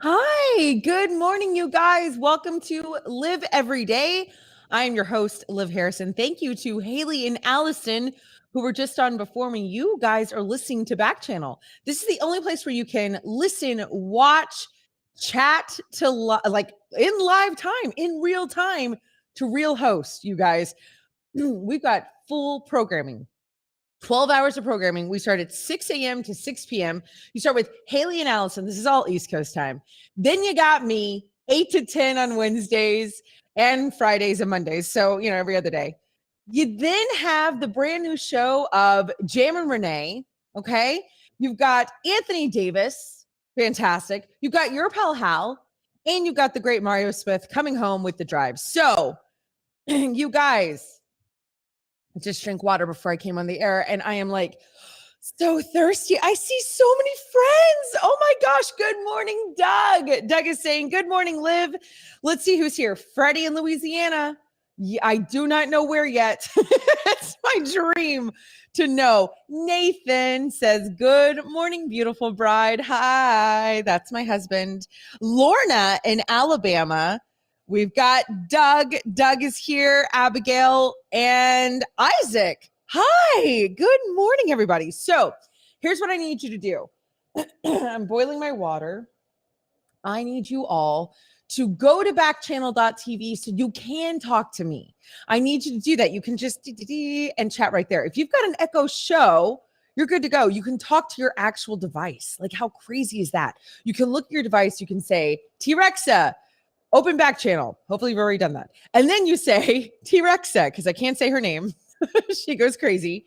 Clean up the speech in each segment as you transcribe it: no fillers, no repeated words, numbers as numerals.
Hi, good morning, you guys. Welcome to Live Every Day. I am your host, Liv Harrison. Thank you to Haley and Allison, who were just on before me. You guys are listening to Backchannel. This is the only place where you can listen, watch, chat to like in live time, in real time to real hosts, you guys. We've got full programming. 12 hours of programming. We start at 6 a.m. to 6 p.m. You start with Haley and Allison. This is all East Coast time. Then you got me 8 to 10 on Wednesdays and Fridays and Mondays. So, every other day. You then have the brand new show of Jam and Renee. Okay. You've got Anthony Davis. Fantastic. You've got your pal Hal. And you've got the great Mario Smith coming home with the drive. So, you guys, just drink water before I came on the air, and I am like so thirsty. I see so many friends. Oh my gosh. Good morning, Doug. Doug is saying, good morning, Liv. Let's see who's here. Freddie in Louisiana. I do not know where yet. It's my dream to know. Nathan says, good morning, beautiful bride. Hi, that's my husband. Lorna in Alabama. We've got Doug. Doug is here, Abigail, and Isaac. Hi, good morning, everybody. So here's what I need you to do. I'm boiling my water. I need you all to go to backchannel.tv so you can talk to me. I need you to do that. You can just and chat right there. If you've got an Echo Show, you're good to go. You can talk to your actual device. Like, how crazy is that? You can look at your device. You can say, T-Rexa, open back channel. Hopefully you've already done that. And then you say T-Rexa, because I can't say her name. She goes crazy.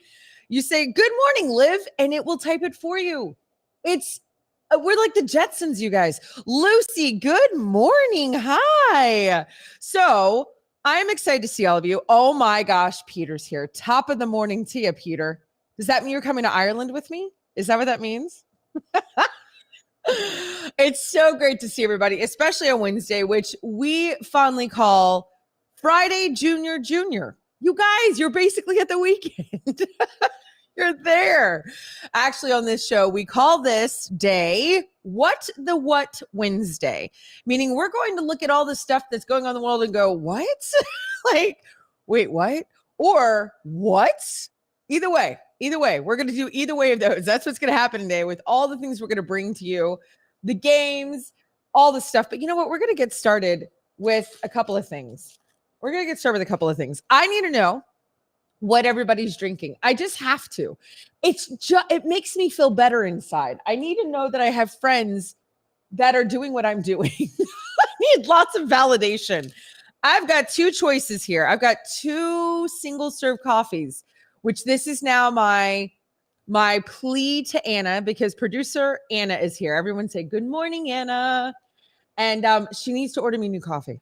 You say, good morning, Liv, and it will type it for you. We're like the Jetsons, you guys. Lucy, good morning. Hi. So I'm excited to see all of you. Oh my gosh, Peter's here. Top of the morning to you, Peter. Does that mean you're coming to Ireland with me? Is that what that means? It's so great to see everybody, especially on Wednesday, which we fondly call Friday Junior. You guys, you're basically at the weekend. You're there. Actually, on this show, we call this day What Wednesday, meaning we're going to look at all the stuff that's going on in the world and go, what? Like, wait, what? Or what? Either way, we're going to do either way of those. That's what's going to happen today with all the things we're going to bring to you, the games, all the stuff. But you know what? We're going to get started with a couple of things. I need to know what everybody's drinking. I just have to. It makes me feel better inside. I need to know that I have friends that are doing what I'm doing. I need lots of validation. I've got two choices here. I've got two single serve coffees, which this is now my plea to Anna, because producer Anna is here. Everyone say good morning, Anna. And she needs to order me new coffee.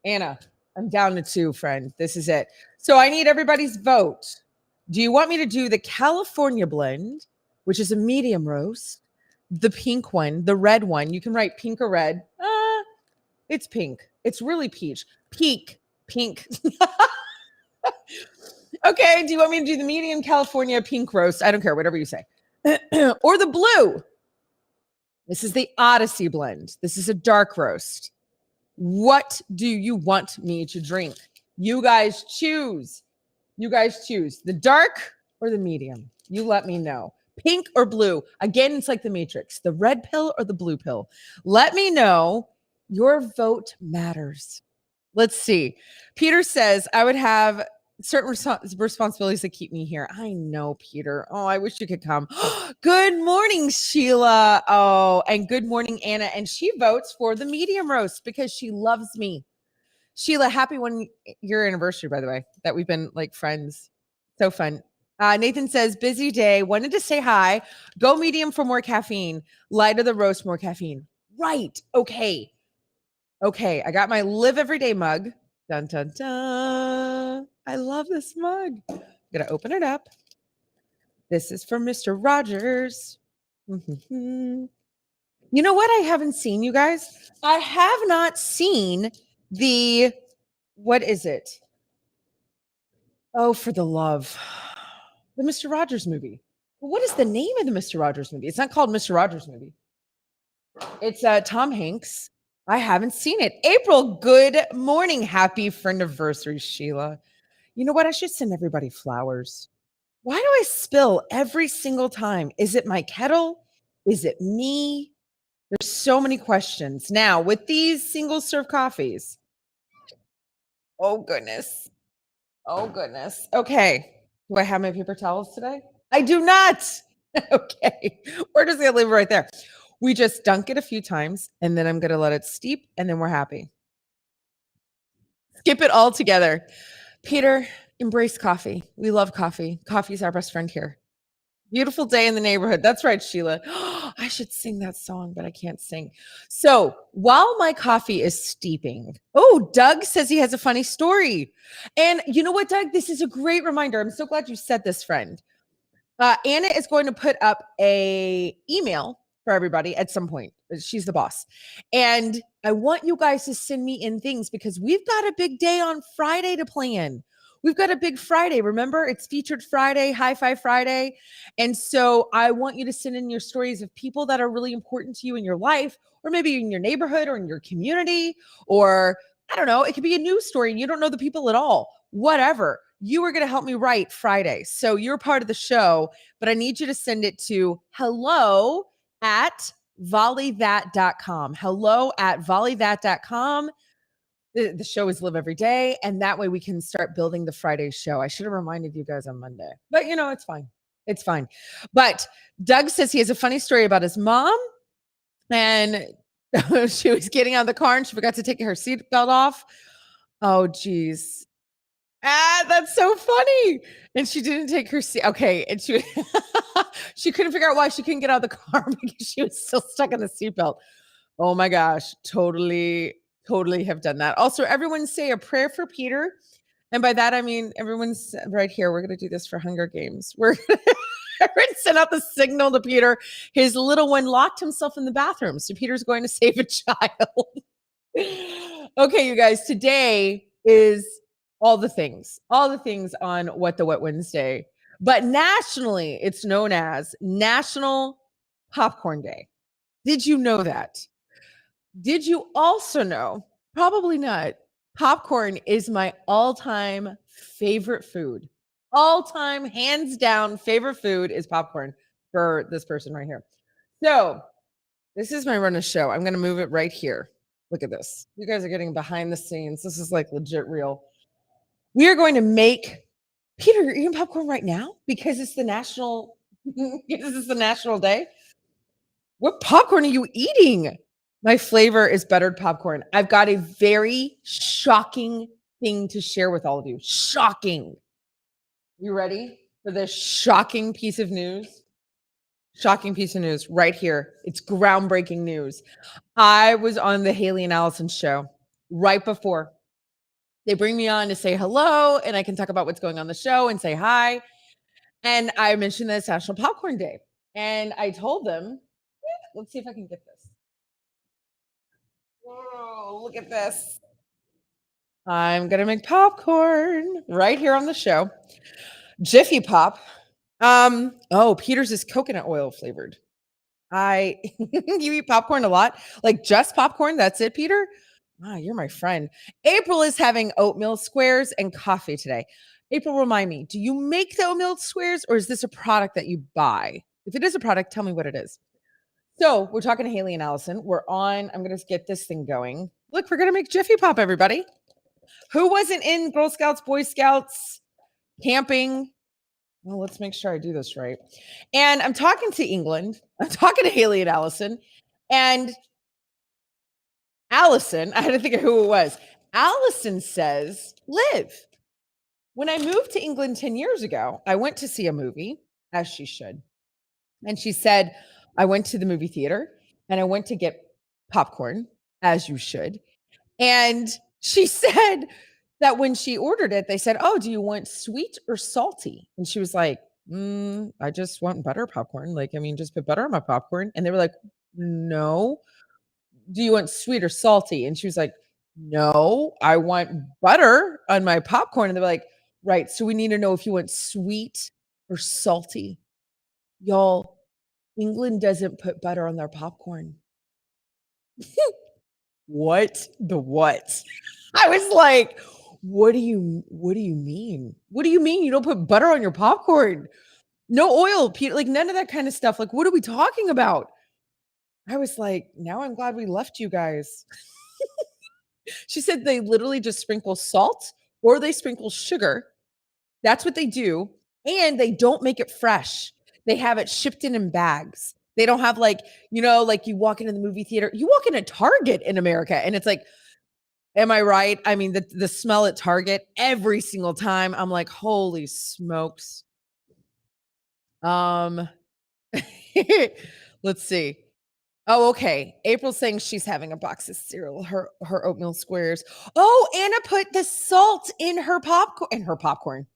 Anna, I'm down to two, friend. This is it. So I need everybody's vote. Do you want me to do the California blend, which is a medium roast, the pink one, the red one? You can write pink or red. It's pink. It's really peach. Pink. Okay, do you want me to do the medium California pink roast? I don't care, whatever you say. Or the blue. This is the Odyssey blend. This is a dark roast. What do you want me to drink? You guys choose. The dark or the medium. You let me know. Pink or blue. Again, it's like the Matrix. The red pill or the blue pill. Let me know. Your vote matters. Let's see. Peter says, I would have certain responsibilities that keep me here. I know, Peter. Oh, I wish you could come. Good morning, Sheila. Oh, and good morning, Anna. And she votes for the medium roast because she loves me. Sheila, happy 1 year anniversary, by the way, that we've been like friends. So fun. Nathan says, busy day. Wanted to say hi. Go medium for more caffeine. Light of the roast, more caffeine. Right. Okay. I got my Live Everyday mug. Dun, dun, dun. I love this mug. I'm going to open it up. This is from Mr. Rogers. You know what I haven't seen, you guys? I have not seen what is it? Oh, for the love. The Mr. Rogers movie. What is the name of the Mr. Rogers movie? It's not called Mr. Rogers movie. It's Tom Hanks. I haven't seen it. April, good morning. Happy friendiversary, Sheila. You know what? I should send everybody flowers. Why do I spill every single time? Is it my kettle? Is it me? There's so many questions. Now, with these single serve coffees, oh goodness. Oh goodness. Okay. Do I have my paper towels today? I do not. Okay. We're just going to leave it right there. We just dunk it a few times and then I'm going to let it steep and then we're happy. Skip it all together. Peter, embrace coffee. We love coffee. Coffee's our best friend here. Beautiful day in the neighborhood. That's right, Sheila. I should sing that song, but I can't sing. So while my coffee is steeping, oh, Doug says he has a funny story. And you know what, Doug? This is a great reminder. I'm so glad you said this, friend. Anna is going to put up a email for everybody at some point. She's the boss. And I want you guys to send me in things because we've got a big day on Friday to plan. We've got a big Friday. Remember, it's Featured Friday, High Five Friday. And so I want you to send in your stories of people that are really important to you in your life, or maybe in your neighborhood or in your community, or I don't know, it could be a news story and you don't know the people at all. Whatever. You are going to help me write Friday. So you're part of the show, but I need you to send it to hello@volleythat.com. Hello@volleythat.com. The show is Live Every Day. And that way we can start building the Friday show. I should have reminded you guys on Monday, but you know, it's fine. It's fine. But Doug says he has a funny story about his mom. And she was getting out of the car and she forgot to take her seatbelt off. Oh, geez. That's so funny. And she didn't take her seat. Okay. And she she couldn't figure out why she couldn't get out of the car because she was still stuck in the seatbelt. Oh my gosh. Totally, totally have done that. Also, everyone say a prayer for Peter. And by that I mean everyone's right here. We're gonna do this for Hunger Games. We're gonna send out the signal to Peter. His little one locked himself in the bathroom. So Peter's going to save a child. Okay, you guys, today is all the things on What the Wet Wednesday. But nationally, it's known as National Popcorn Day. Did you know that? Did you also know? Probably not. Popcorn is my all-time favorite food. All-time, hands down, favorite food is popcorn for this person right here. So this is my run of show. I'm going to move it right here. Look at this. You guys are getting behind the scenes. This is like legit real. We are going to make Peter, you're eating popcorn right now because it's the national because it's the national day. What popcorn are you eating? My flavor is buttered popcorn. I've got a very shocking thing to share with all of you. Shocking. You ready for this shocking piece of news? Shocking piece of news right here. It's groundbreaking news. I was on the Haley and Allison show right before. They bring me on to say hello, and I can talk about what's going on the show and say hi. And I mentioned that it's National Popcorn Day. And I told them, let's see if I can get this. Whoa, look at this. I'm going to make popcorn right here on the show. Jiffy Pop. Peter's is coconut oil flavored. You eat popcorn a lot? Like just popcorn? That's it, Peter? Wow, you're my friend. April is having oatmeal squares and coffee today. April, remind me, do you make the oatmeal squares or is this a product that you buy? If it is a product, tell me what it is. So we're talking to Haley and Allison. I'm going to get this thing going. Look, we're going to make Jiffy Pop, everybody. Who wasn't in Girl Scouts, Boy Scouts, camping? Well, let's make sure I do this right. And I'm talking to England. I'm talking to Haley and Allison. And Allison, I had to think of who it was. Allison says, Liv, when I moved to England 10 years ago, I went to see a movie, as she should. And she said, I went to the movie theater and I went to get popcorn, as you should. And she said that when she ordered it, they said, oh, do you want sweet or salty? And she was like, I just want butter popcorn. Just put butter on my popcorn. And they were like, no. Do you want sweet or salty? And she was like, no, I want butter on my popcorn. And they were like, right. So we need to know if you want sweet or salty. Y'all, England doesn't put butter on their popcorn. What the what? I was like, what do you mean? What do you mean you don't put butter on your popcorn? No oil, like none of that kind of stuff. Like, what are we talking about? I was like, now I'm glad we left you guys. She said they literally just sprinkle salt or they sprinkle sugar. That's what they do. And they don't make it fresh. They have it shipped in bags. They don't have like, like you walk into the movie theater, you walk in a Target in America and it's like, am I right? I mean, the smell at Target every single time. I'm like, holy smokes. Let's see. Oh, okay. April's saying she's having a box of cereal, her oatmeal squares. Oh, Anna put the salt in her popcorn.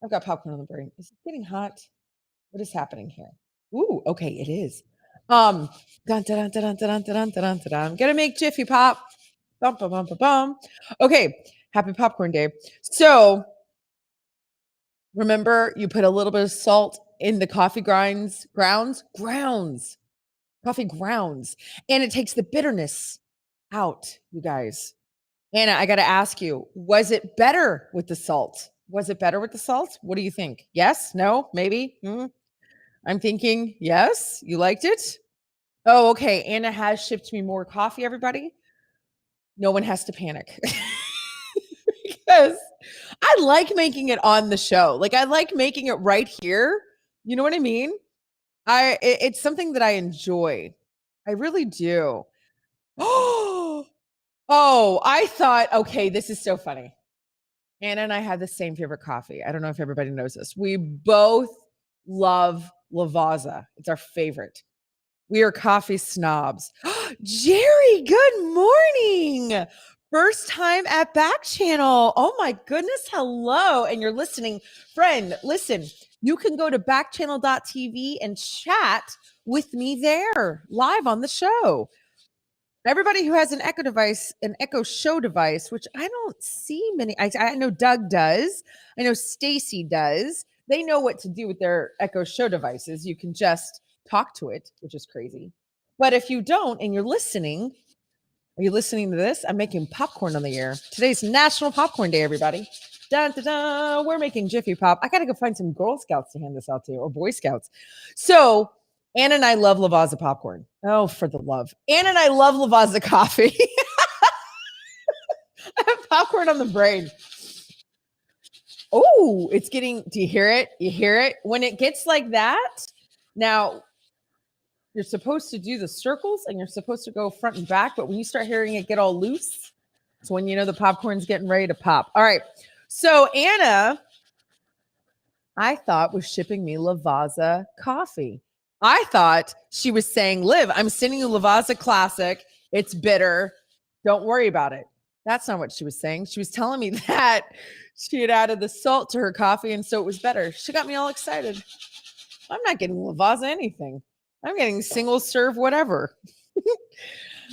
I've got popcorn on the brain. Is it getting hot? What is happening here? Ooh, okay, it is. Dun, dun, dun, dun, dun, dun, dun, dun, dun, dun. I'm gonna make Jiffy Pop. Bum, bum, bum, bum, bum. Okay, happy popcorn day. So remember, you put a little bit of salt in the coffee grounds, coffee grounds, and it takes the bitterness out, you guys. Anna, I got to ask you, was it better with the salt? Was it better with the salt? What do you think? Yes? No? Maybe? I'm thinking yes. You liked it? Oh, okay. Anna has shipped me more coffee, everybody. No one has to panic. Because I like making it on the show. Like I like making it right here. You know what I mean? It's something that I enjoy. I really do. Oh, I thought, okay, this is so funny. Anna and I have the same favorite coffee. I don't know if everybody knows this. We both love Lavazza. It's our favorite. We are coffee snobs. Jerry, good morning. First time at Backchannel. Oh my goodness. Hello. And you're listening. Friend, listen, you can go to backchannel.tv and chat with me there live on the show. Everybody who has an Echo device, an Echo Show device, which I don't see many. I know Doug does. I know Stacy does. They know what to do with their Echo Show devices. You can just talk to it, which is crazy. But if you don't and you're listening, are you listening to this? I'm making popcorn on the air. Today's National Popcorn Day, everybody. Dun, dun, dun. We're making Jiffy Pop. I got to go find some Girl Scouts to hand this out to, or Boy Scouts. So Anna and I love Lavazza popcorn. Oh, for the love. Anna and I love Lavazza coffee. I have popcorn on the brain. Oh, it's getting, do you hear it? You hear it? When it gets like that, now you're supposed to do the circles and you're supposed to go front and back. But when you start hearing it get all loose, it's when you know the popcorn's getting ready to pop. All right. So Anna, I thought, was shipping me Lavazza coffee. I thought she was saying, Liv, I'm sending you Lavazza Classic. It's bitter. Don't worry about it. That's not what she was saying. She was telling me that she had added the salt to her coffee and so it was better. She got me all excited. I'm not getting Lavazza anything. I'm getting single serve whatever.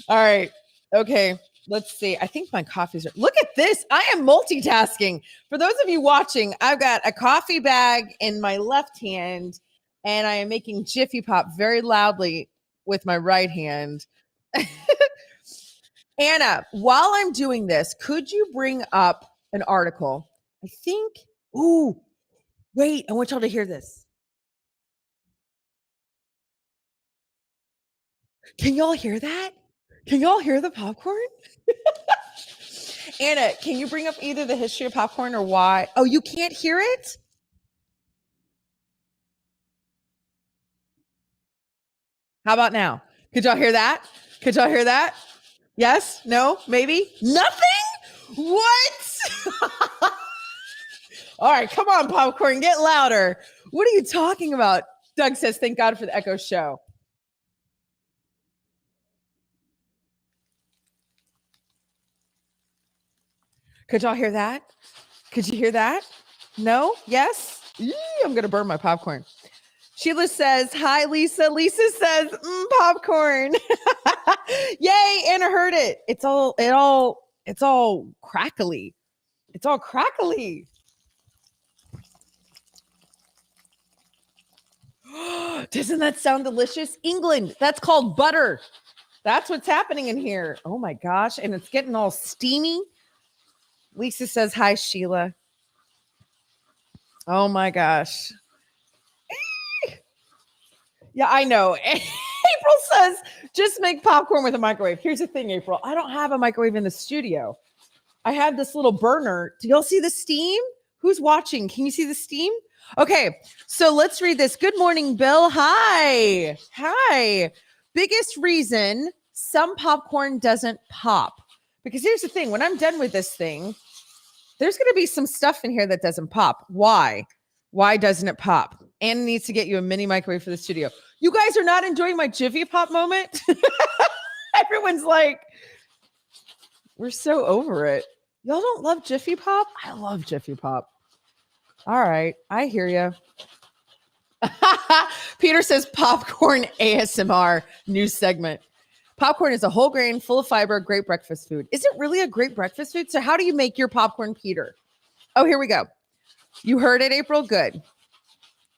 All right. Okay. Let's see. I think my coffee's. Look at this. I am multitasking. For those of you watching, I've got a coffee bag in my left hand and I am making Jiffy Pop very loudly with my right hand. Anna, while I'm doing this, could you bring up an article? I think, ooh, wait, I want y'all to hear this. Can y'all hear that? Can y'all hear the popcorn? Anna, can you bring up either the history of popcorn or why? Oh, you can't hear it? How about now? Could y'all hear that? Could y'all hear that? Yes? No? Maybe? Nothing? What? All right, come on, popcorn, get louder. What are you talking about? Doug says, thank God for the Echo Show. Could y'all hear that? Could you hear that? No? Yes? Eee, I'm going to burn my popcorn. Sheila says, hi, Lisa. Lisa says, popcorn. Yay. Anna heard it. It's all crackly. It's all crackly. Doesn't that sound delicious? England, that's called butter. That's what's happening in here. Oh my gosh. And it's getting all steamy. Lisa says, hi, Sheila. Oh my gosh. Yeah, I know. April says, just make popcorn with a microwave. Here's the thing, April. I don't have a microwave in the studio. I have this little burner. Do y'all see the steam? Who's watching? Can you see the steam? Okay, so let's read this. Good morning, Bill. Hi. Hi. Biggest reason some popcorn doesn't pop. Because here's the thing. When I'm done with this thing, there's going to be some stuff in here that doesn't pop. Why? Why doesn't it pop? Anna needs to get you a mini microwave for the studio. You guys are not enjoying my Jiffy Pop moment? Everyone's like, we're so over it. Y'all don't love Jiffy Pop? I love Jiffy Pop. All right. I hear you. Peter says popcorn ASMR new segment. Popcorn is a whole grain, full of fiber, great breakfast food. Is it really a great breakfast food? So how do you make your popcorn, Peter? Oh, here we go. You heard it, April? Good.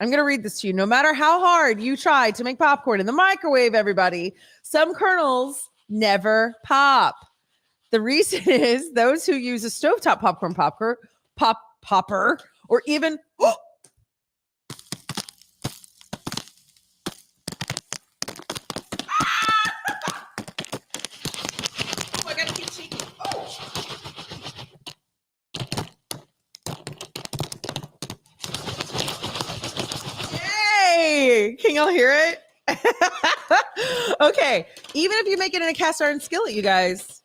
I'm going to read this to you. No matter how hard you try to make popcorn in the microwave, everybody, some kernels never pop. The reason is those who use a stovetop popper, or even I gotta keep shaking. Oh. Yay! Can y'all hear it? Okay. Even if you make it in a cast iron skillet, you guys,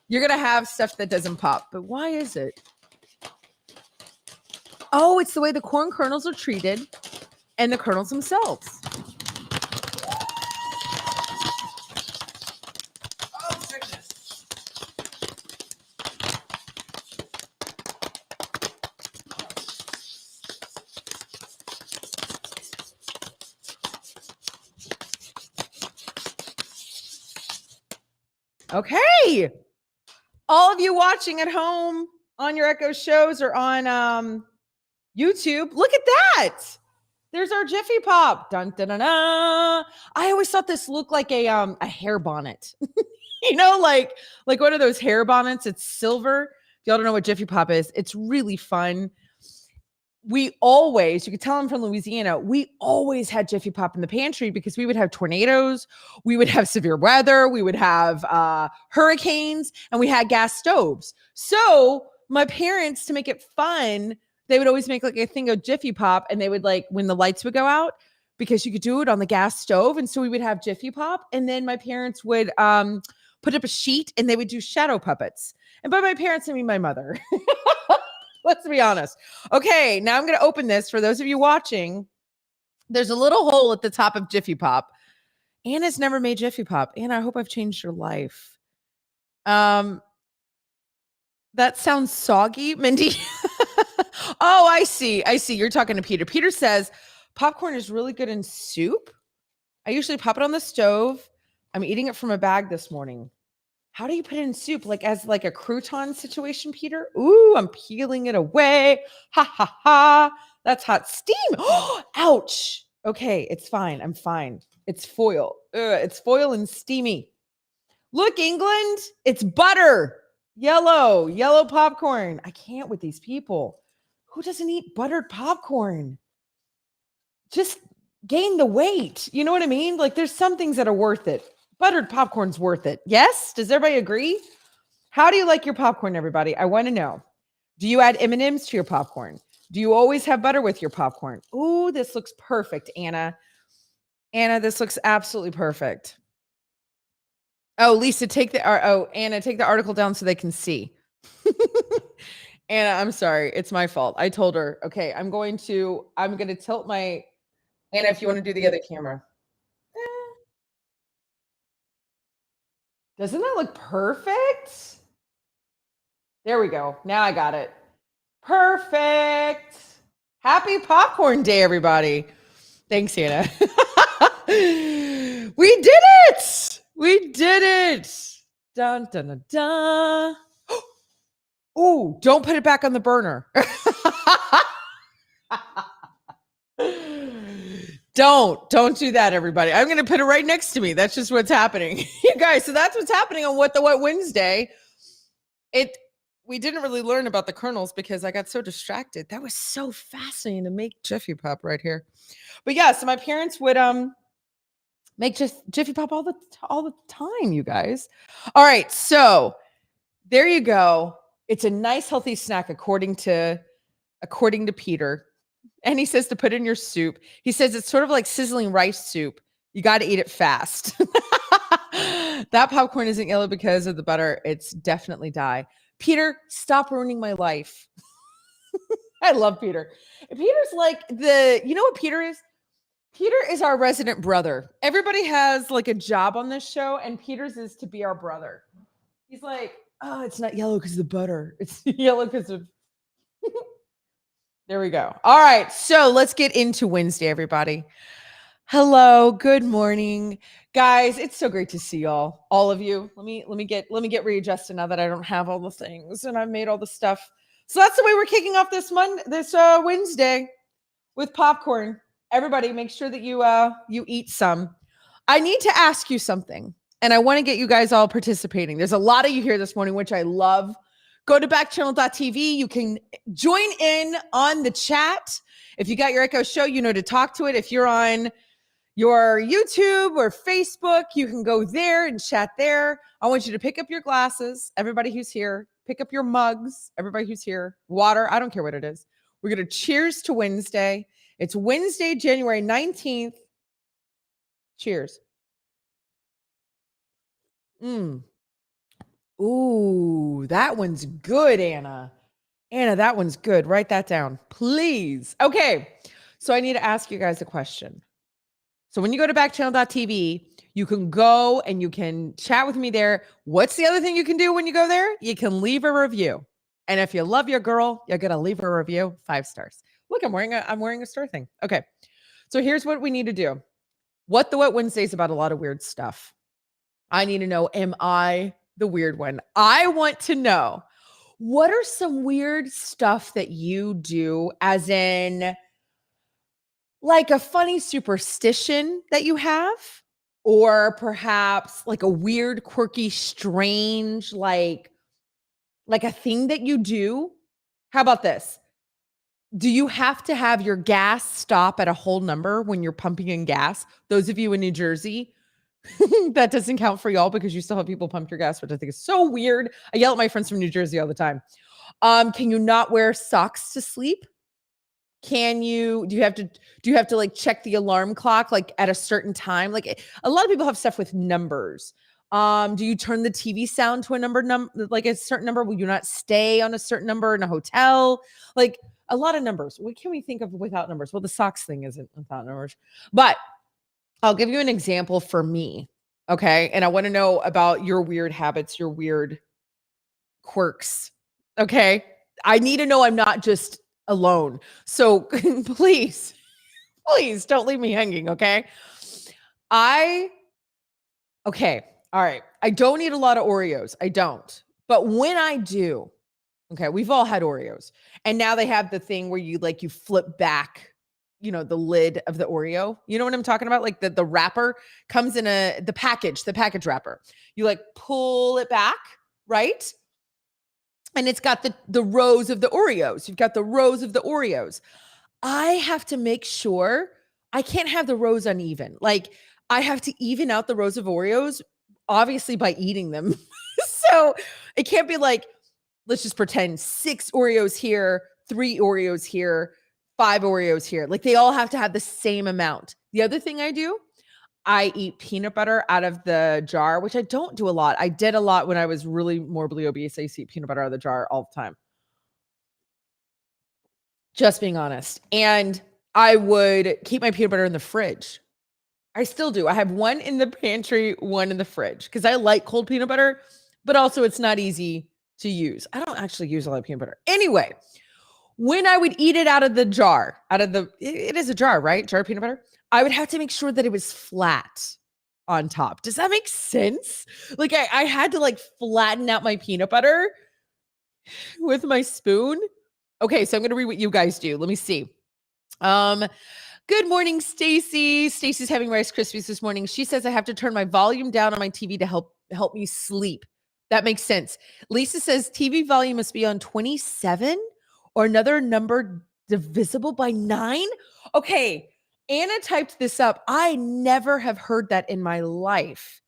you're gonna have stuff that doesn't pop. But why is it? Oh, it's the way the corn kernels are treated and the kernels themselves. Oh, goodness. Okay. All of you watching at home on your Echo shows or on YouTube, look at that. There's our Jiffy Pop. Dun, dun, dun, dun. I always thought this looked like a hair bonnet. You know, like one of those hair bonnets. It's silver. If y'all don't know what Jiffy Pop is, it's really fun. We always, you could tell I'm from Louisiana, we always had Jiffy Pop in the pantry because we would have tornadoes, we would have severe weather, we would have hurricanes, and we had gas stoves. So my parents, to make it fun, they would always make like a thing of Jiffy Pop, and they would like when the lights would go out, because you could do it on the gas stove. And so we would have Jiffy Pop, and then my parents would put up a sheet and they would do shadow puppets. And by my parents, I mean my mother. Let's be honest. Okay, now I'm going to open this for those of you watching. There's a little hole at the top of Jiffy Pop. Anna's never made Jiffy Pop. Anna, I hope I've changed your life. That sounds soggy, Mindy. Oh, I see. You're talking to Peter. Peter says popcorn is really good in soup. I usually pop it on the stove. I'm eating it from a bag this morning. How do you put it in soup? Like as like a crouton situation, Peter? Ooh, I'm peeling it away. Ha, ha, ha. That's hot steam. Oh, ouch. Okay, it's fine. I'm fine. It's foil. It's foil and steamy. Look, England, it's butter. Yellow popcorn. I can't with these people. Who doesn't eat buttered popcorn? Just gain the weight. You know what I mean? Like there's some things that are worth it. Buttered popcorn's worth it. Yes? Does everybody agree? How do you like your popcorn, everybody? I want to know. Do you add M&Ms to your popcorn? Do you always have butter with your popcorn? Ooh, this looks perfect, Anna. Anna, this looks absolutely perfect. Oh, Lisa, Anna, take the article down so they can see. Anna, I'm sorry. It's my fault. I told her, okay, I'm going to tilt my, Anna, if you want to do the other camera. Doesn't that look perfect? There we go. Now I got it. Perfect. Happy Popcorn Day, everybody. Thanks, Anna. We did it. We did it. Dun, dun, dun, dun. Oh, don't put it back on the burner. Don't do that, everybody. I'm going to put it right next to me. That's just what's happening. You guys, so that's what's happening on What the What Wednesday. We didn't really learn about the kernels because I got so distracted. That was so fascinating to make Jiffy Pop right here. But yeah, so my parents would make just Jiffy Pop all the time, you guys. All right, so there you go. It's a nice healthy snack according to Peter. And he says to put in your soup. He says it's sort of like sizzling rice soup. You got to eat it fast. That popcorn isn't yellow because of the butter. It's definitely dye. Peter, stop ruining my life. I love Peter. Peter's like you know what Peter is? Peter is our resident brother. Everybody has like a job on this show, and Peter's is to be our brother. He's like, oh, it's not yellow because of the butter. It's yellow because of... There we go. All right. So let's get into Wednesday, everybody. Hello. Good morning. Guys, it's so great to see y'all. All of you. Let me get readjusted now that I don't have all the things and I've made all the stuff. So that's the way we're kicking off this Wednesday with popcorn. Everybody, make sure that you eat some. I need to ask you something, and I want to get you guys all participating. There's a lot of you here this morning, which I love. Go to backchannel.tv. You can join in on the chat. If you got your Echo Show, you know to talk to it. If you're on your YouTube or Facebook, you can go there and chat there. I want you to pick up your glasses. Everybody who's here, pick up your mugs. Everybody who's here, water. I don't care what it is. We're going to cheers to Wednesday. It's Wednesday, January 19th. Cheers. Ooh, that one's good, Anna. Anna, that one's good. Write that down, please. Okay, so I need to ask you guys a question. So when you go to backchannel.tv, you can go and you can chat with me there. What's the other thing you can do when you go there? You can leave a review. And if you love your girl, you're going to leave a review, 5 stars. Look, I'm wearing a star thing. Okay, so here's what we need to do. What the What Wednesday is about a lot of weird stuff. I need to know, am I the weird one? I want to know, what are some weird stuff that you do, as in like a funny superstition that you have, or perhaps like a weird, quirky, strange, like a thing that you do? How about this? Do you have to have your gas stop at a whole number when you're pumping in gas? Those of you in New Jersey, that doesn't count for y'all because you still have people pump your gas, which I think is so weird. I yell at my friends from New Jersey all the time. Can you not wear socks to sleep? Do you have to like check the alarm clock like at a certain time? Like a lot of people have stuff with numbers. Do you turn the TV sound to a number like a certain number? Will you not stay on a certain number in a hotel? Like a lot of numbers. What can we think of without numbers? Well, the socks thing isn't without numbers, but I'll give you an example for me. Okay. And I want to know about your weird habits, your weird quirks. Okay. I need to know I'm not just alone. So please don't leave me hanging. Okay. Okay. All right. I don't eat a lot of Oreos. I don't. But when I do, okay, we've all had Oreos. And now they have the thing where you flip back, the lid of the Oreo. You know what I'm talking about? Like the wrapper comes in the package wrapper. You like pull it back, right? And it's got the rows of the Oreos. You've got the rows of the Oreos. I have to make sure I can't have the rows uneven. Like I have to even out the rows of Oreos, obviously by eating them. So it can't be like, let's just pretend 6 Oreos here, 3 Oreos here, 5 Oreos here. Like they all have to have the same amount. The other thing I do, I eat peanut butter out of the jar, which I don't do a lot. I did a lot when I was really morbidly obese. I used to eat peanut butter out of the jar all the time. Just being honest. And I would keep my peanut butter in the fridge. I still do. I have one in the pantry, one in the fridge, because I like cold peanut butter, but also it's not easy to use. I don't actually use a lot of peanut butter. Anyway, when I would eat it out of the jar, it is a jar, right? Jar of peanut butter. I would have to make sure that it was flat on top. Does that make sense? Like I had to like flatten out my peanut butter with my spoon. Okay, so I'm going to read what you guys do. Let me see. Good morning, Stacy. Stacy's having Rice Krispies this morning. She says I have to turn my volume down on my TV to help me sleep. That makes sense. Lisa says TV volume must be on 27 or another number divisible by 9. Okay, Anna typed this up. I never have heard that in my life,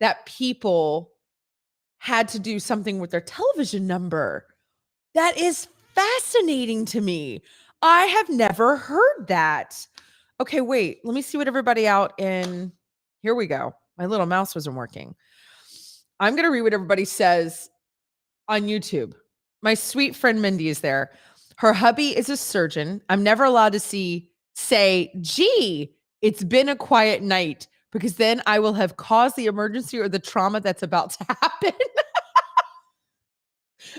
that people had to do something with their television number. That is fascinating to me. I have never heard that. Okay, wait. Let me see what everybody out in. Here we go. My little mouse wasn't working. I'm going to read what everybody says on YouTube. My sweet friend Mindy is there. Her hubby is a surgeon. I'm never allowed to say, gee, it's been a quiet night, because then I will have caused the emergency or the trauma that's about to happen.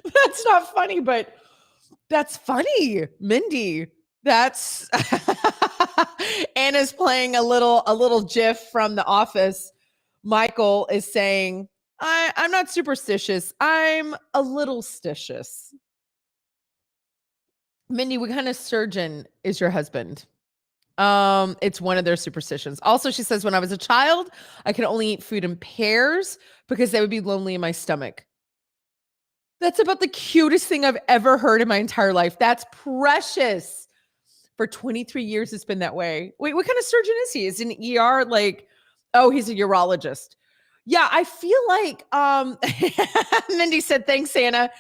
That's not funny, but that's funny, Mindy. That's Anna's playing a little GIF from The Office. Michael is saying, I'm not superstitious. I'm a little stitious. Mindy, what kind of surgeon is your husband? It's one of their superstitions. Also, she says, when I was a child, I could only eat food in pairs because they would be lonely in my stomach. That's about the cutest thing I've ever heard in my entire life. That's precious. For 23 years, it's been that way. Wait, what kind of surgeon is he? Is he an ER? Like, oh, he's a urologist. Yeah, I feel like Mindy said, thanks, Anna.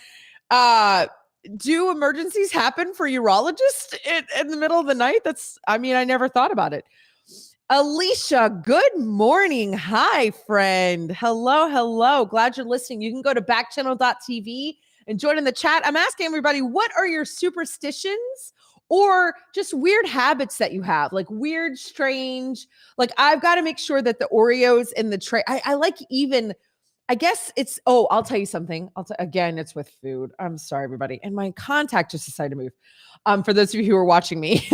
Do emergencies happen for urologists in the middle of the night? I never thought about it. Alicia, good morning. Hi, friend. Hello. Glad you're listening. You can go to backchannel.tv and join in the chat. I'm asking everybody, what are your superstitions or just weird habits that you have? Like weird, strange, like I've got to make sure that the Oreos in the tray, I like even, I guess it's, I'll tell you something. Again, it's with food. I'm sorry, everybody. And my contact just decided to move. For those of you who are watching me,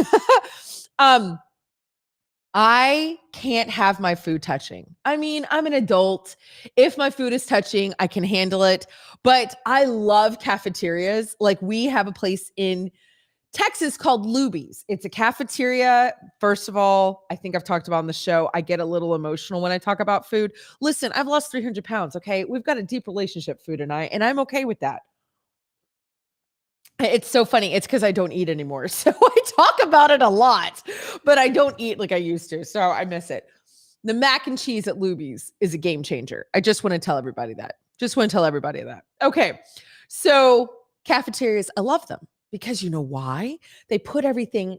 I can't have my food touching. I'm an adult. If my food is touching, I can handle it. But I love cafeterias. Like we have a place in Texas called Luby's. It's a cafeteria. First of all, I think I've talked about on the show, I get a little emotional when I talk about food. Listen, I've lost 300 pounds, okay? We've got a deep relationship, food and I'm okay with that. It's so funny. It's because I don't eat anymore. So I talk about it a lot, but I don't eat like I used to. So I miss it. The mac and cheese at Luby's is a game changer. I just want to tell everybody that. Okay. So cafeterias, I love them because you know why? They put everything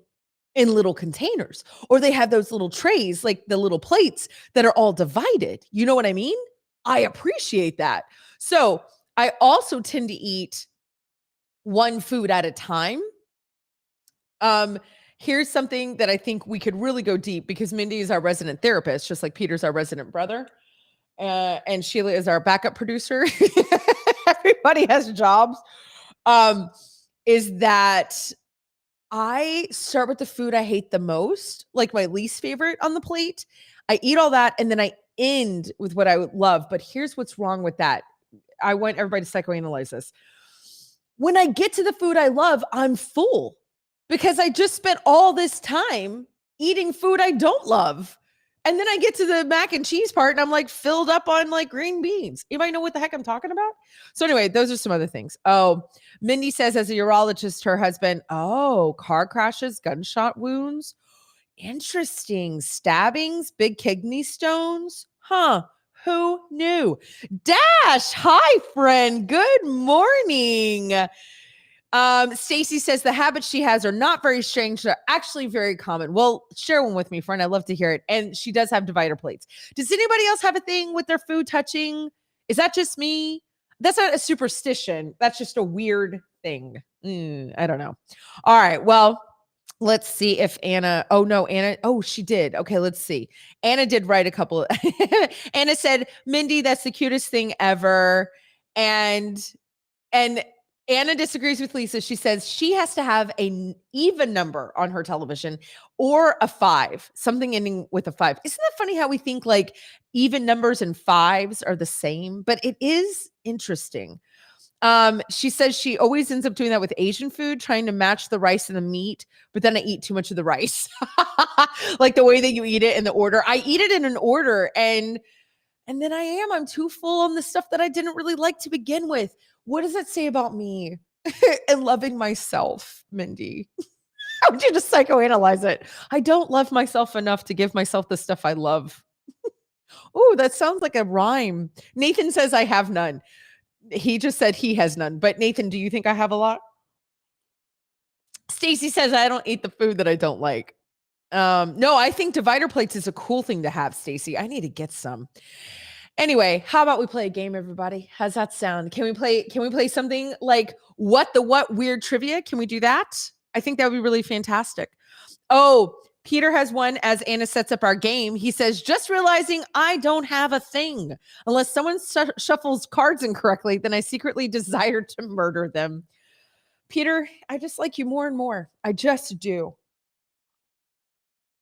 in little containers, or they have those little trays, like the little plates that are all divided. You know what I mean? I appreciate that. So I also tend to eat one food at a time. Here's something that I think we could really go deep, because Mindy is our resident therapist, just like Peter's our resident brother. And Sheila is our backup producer. Everybody has jobs. Is that I start with the food I hate the most, like my least favorite on the plate. I eat all that, and then I end with what I would love. But here's what's wrong with that. I want everybody to psychoanalyze this. When I get to the food I love, I'm full because I just spent all this time eating food I don't love. And then I get to the mac and cheese part and I'm like filled up on like green beans. Anybody know what the heck I'm talking about? So anyway, those are some other things. Mindy says, as a urologist, her husband, car crashes, gunshot wounds. Interesting. Stabbings, big kidney stones. Huh. Who knew? Dash, hi, friend. Good morning. Stacy says the habits she has are not very strange. They're actually very common. Well, share one with me, friend. I'd love to hear it. And she does have divider plates. Does anybody else have a thing with their food touching? Is that just me? That's not a superstition. That's just a weird thing. I don't know. All right. Well, let's see if Anna, she did. Okay, let's see. Anna did write a couple. Anna said, Mindy, that's the cutest thing ever. And Anna disagrees with Lisa. She says she has to have an even number on her television or a 5, something ending with a 5. Isn't that funny how we think like even numbers and 5s are the same? But it is interesting. She says she always ends up doing that with Asian food, trying to match the rice and the meat, but then I eat too much of the rice. Like the way that you eat it in the order. I eat it in an order and then I'm too full on the stuff that I didn't really like to begin with. What does that say about me and loving myself, Mindy? How would you just psychoanalyze it? I don't love myself enough to give myself the stuff I love. Oh, that sounds like a rhyme. Nathan says I have none. He just said he has none. But Nathan, do you think I have a lot? Stacy says I don't eat the food that I don't like. No, I think divider plates is a cool thing to have, Stacy. I need to get some. Anyway, how about we play a game, everybody? How's that sound? Can we play something like what weird trivia? Can we do that? I think that would be really fantastic. Oh, Peter has one as Anna sets up our game. He says, just realizing I don't have a thing. Unless someone shuffles cards incorrectly, then I secretly desire to murder them. Peter, I just like you more and more. I just do.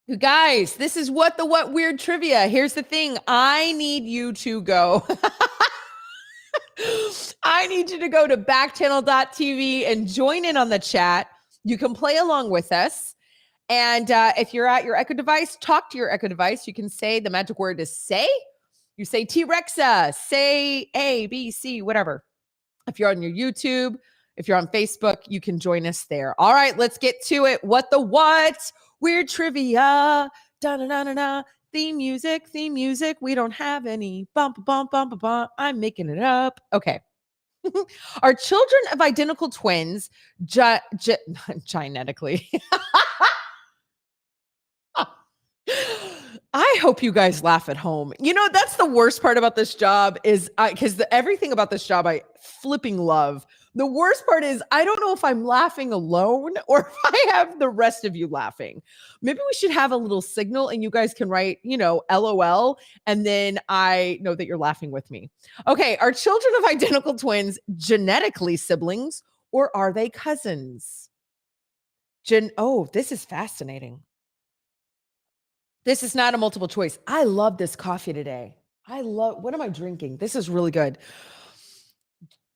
You guys, this is what weird trivia. Here's the thing. I need you to go. I need you to go to backchannel.tv and join in on the chat. You can play along with us. And if you're at your Echo device, talk to your Echo device. You can say the magic word is say. You say T-Rexa, say A, B, C, whatever. If you're on your YouTube, if you're on Facebook, you can join us there. All right, let's get to it. What? Weird trivia. Da-na-na-na-na. Theme music. We don't have any. Bump, bump, bump, bump. I'm making it up. Okay. Are children of identical twins genetically? I hope you guys laugh at home. You know, that's the worst part about this job is because everything about this job I flipping love. The worst part is I don't know if I'm laughing alone or if I have the rest of you laughing. Maybe we should have a little signal and you guys can write, LOL, and then I know that you're laughing with me. Okay, are children of identical twins genetically siblings or are they cousins? Oh, this is fascinating. This is not a multiple choice. I love this coffee today. What am I drinking? This is really good.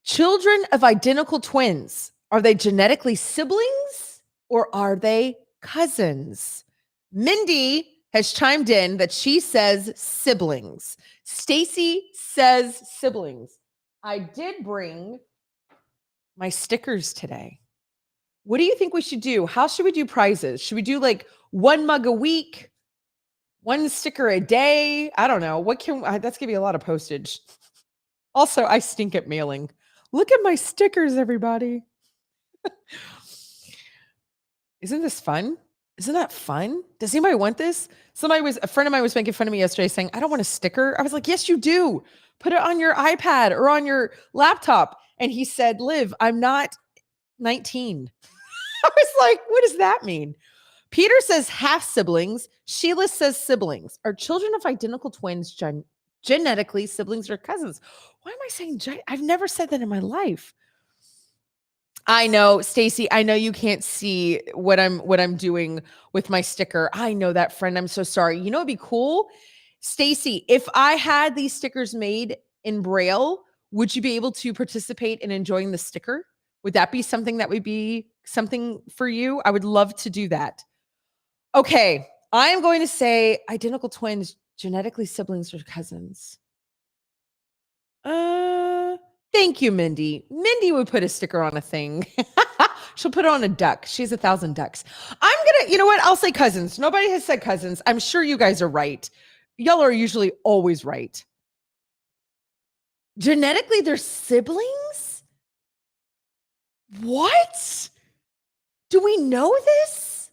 Children of identical twins, are they genetically siblings or are they cousins? Mindy has chimed in that she says siblings. Stacy says siblings. I did bring my stickers today. What do you think we should do? How should we do prizes? Should we do like one mug a week? One sticker a day? I don't know. That's going to be a lot of postage. Also, I stink at mailing. Look at my stickers, everybody. Isn't this fun? Isn't that fun? Does anybody want this? A friend of mine was making fun of me yesterday saying, I don't want a sticker. I was like, yes, you do. Put it on your iPad or on your laptop. And he said, Liv, I'm not 19. I was like, what does that mean? Peter says half siblings. Sheila says siblings. Are children of identical twins genetically siblings or cousins? Why am I saying I've never said that in my life. I know, Stacy, I know you can't see what I'm doing with my sticker. I know that, friend. I'm so sorry. You know, it'd be cool. Stacy, if I had these stickers made in Braille, would you be able to participate in enjoying the sticker? Would that be something that would be something for you? I would love to do that. Okay, I am going to say identical twins, genetically siblings or cousins. Thank you, Mindy. Mindy would put a sticker on a thing. She'll put it on a duck. She has 1,000 ducks. You know what? I'll say cousins. Nobody has said cousins. I'm sure you guys are right. Y'all are usually always right. Genetically, they're siblings? What? Do we know this?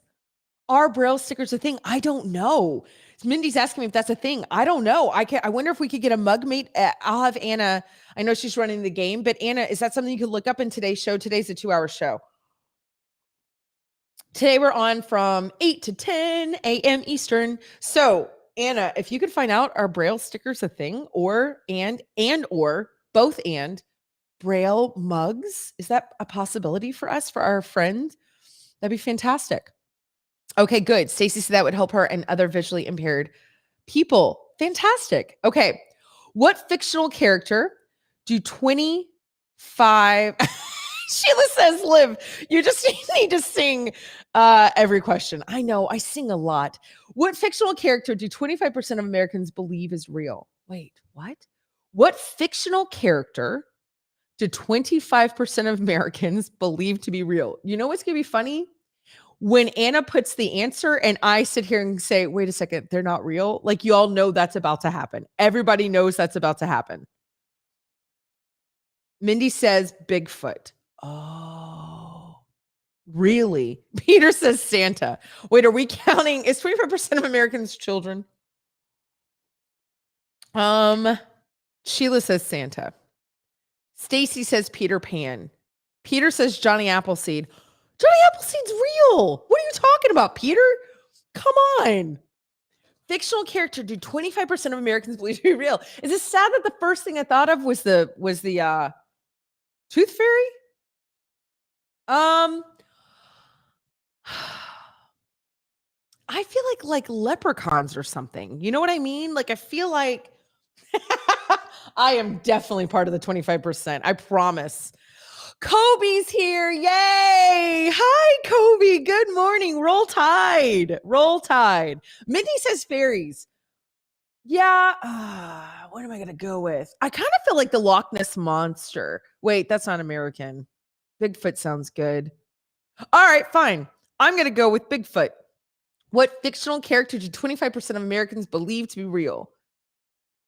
Are Braille stickers a thing? I don't know. Mindy's asking me if that's a thing. I don't know. I wonder if we could get a mug mate. I'll have Anna. I know she's running the game, but Anna, is that something you could look up in today's show? Today's a 2-hour show. Today we're on from 8 to 10 a.m. Eastern. So Anna, if you could find out, are Braille stickers a thing or both Braille mugs? Is that a possibility for us, for our friend? That'd be fantastic. Okay, good. Stacy said that would help her and other visually impaired people. Fantastic. Okay. What fictional character do 20 5. Sheila says, Liv, you just need to sing every question. I know, I sing a lot. What fictional character do 25% of Americans believe is real? Wait, what? What fictional character do 25% of Americans believe to be real? You know what's going to be funny? When Anna puts the answer and I sit here and say, wait a second, they're not real. Like, you all know that's about to happen. Everybody knows that's about to happen. Mindy says Bigfoot. Oh, really? Peter says Santa. Wait, are we counting? Is 25% of Americans children? Sheila says Santa. Stacy says Peter Pan. Peter says Johnny Appleseed. Johnny Appleseed's real. What are you talking about, Peter? Come on. Fictional character do 25% of Americans believe to be real. Is it sad that the first thing I thought of was the Tooth Fairy? I feel like leprechauns or something. You know what I mean? Like, I feel like I am definitely part of the 25%. I promise. Kobe's here. Yay. Hi, Kobe. Good morning. Roll Tide. Roll Tide. Mindy says fairies. Yeah. What am I going to go with? I kind of feel like the Loch Ness Monster. Wait, that's not American. Bigfoot sounds good. All right, fine. I'm going to go with Bigfoot. What fictional character do 25% of Americans believe to be real?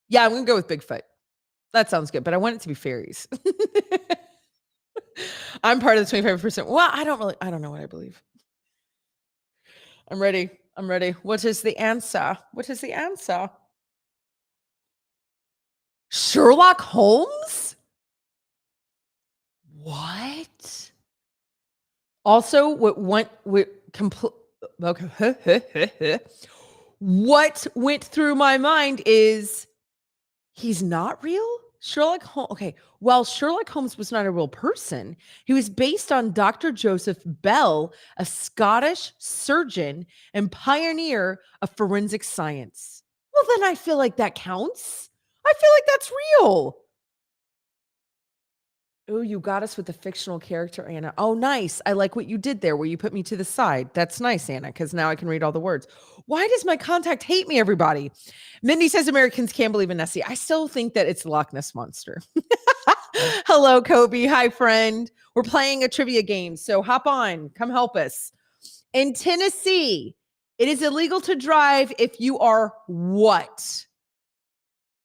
Yeah, I'm going to go with Bigfoot. That sounds good, but I want it to be fairies. I'm part of the 25%. Well, I don't know what I believe. I'm ready. What is the answer? Sherlock Holmes? What? Also, what went through my mind is he's not real? Sherlock Holmes. Okay. While Sherlock Holmes was not a real person, he was based on Dr. Joseph Bell, a Scottish surgeon and pioneer of forensic science. Well, then I feel like that counts. I feel like that's real. Oh, you got us with the fictional character, Anna. Oh, nice. I like what you did there where you put me to the side. That's nice, Anna, because now I can read all the words. Why does my contact hate me, everybody? Mindy says Americans can't believe in Nessie. I still think that it's the Loch Ness Monster. Hello, Kobe. Hi, friend. We're playing a trivia game, so hop on. Come help us. In Tennessee, it is illegal to drive if you are what?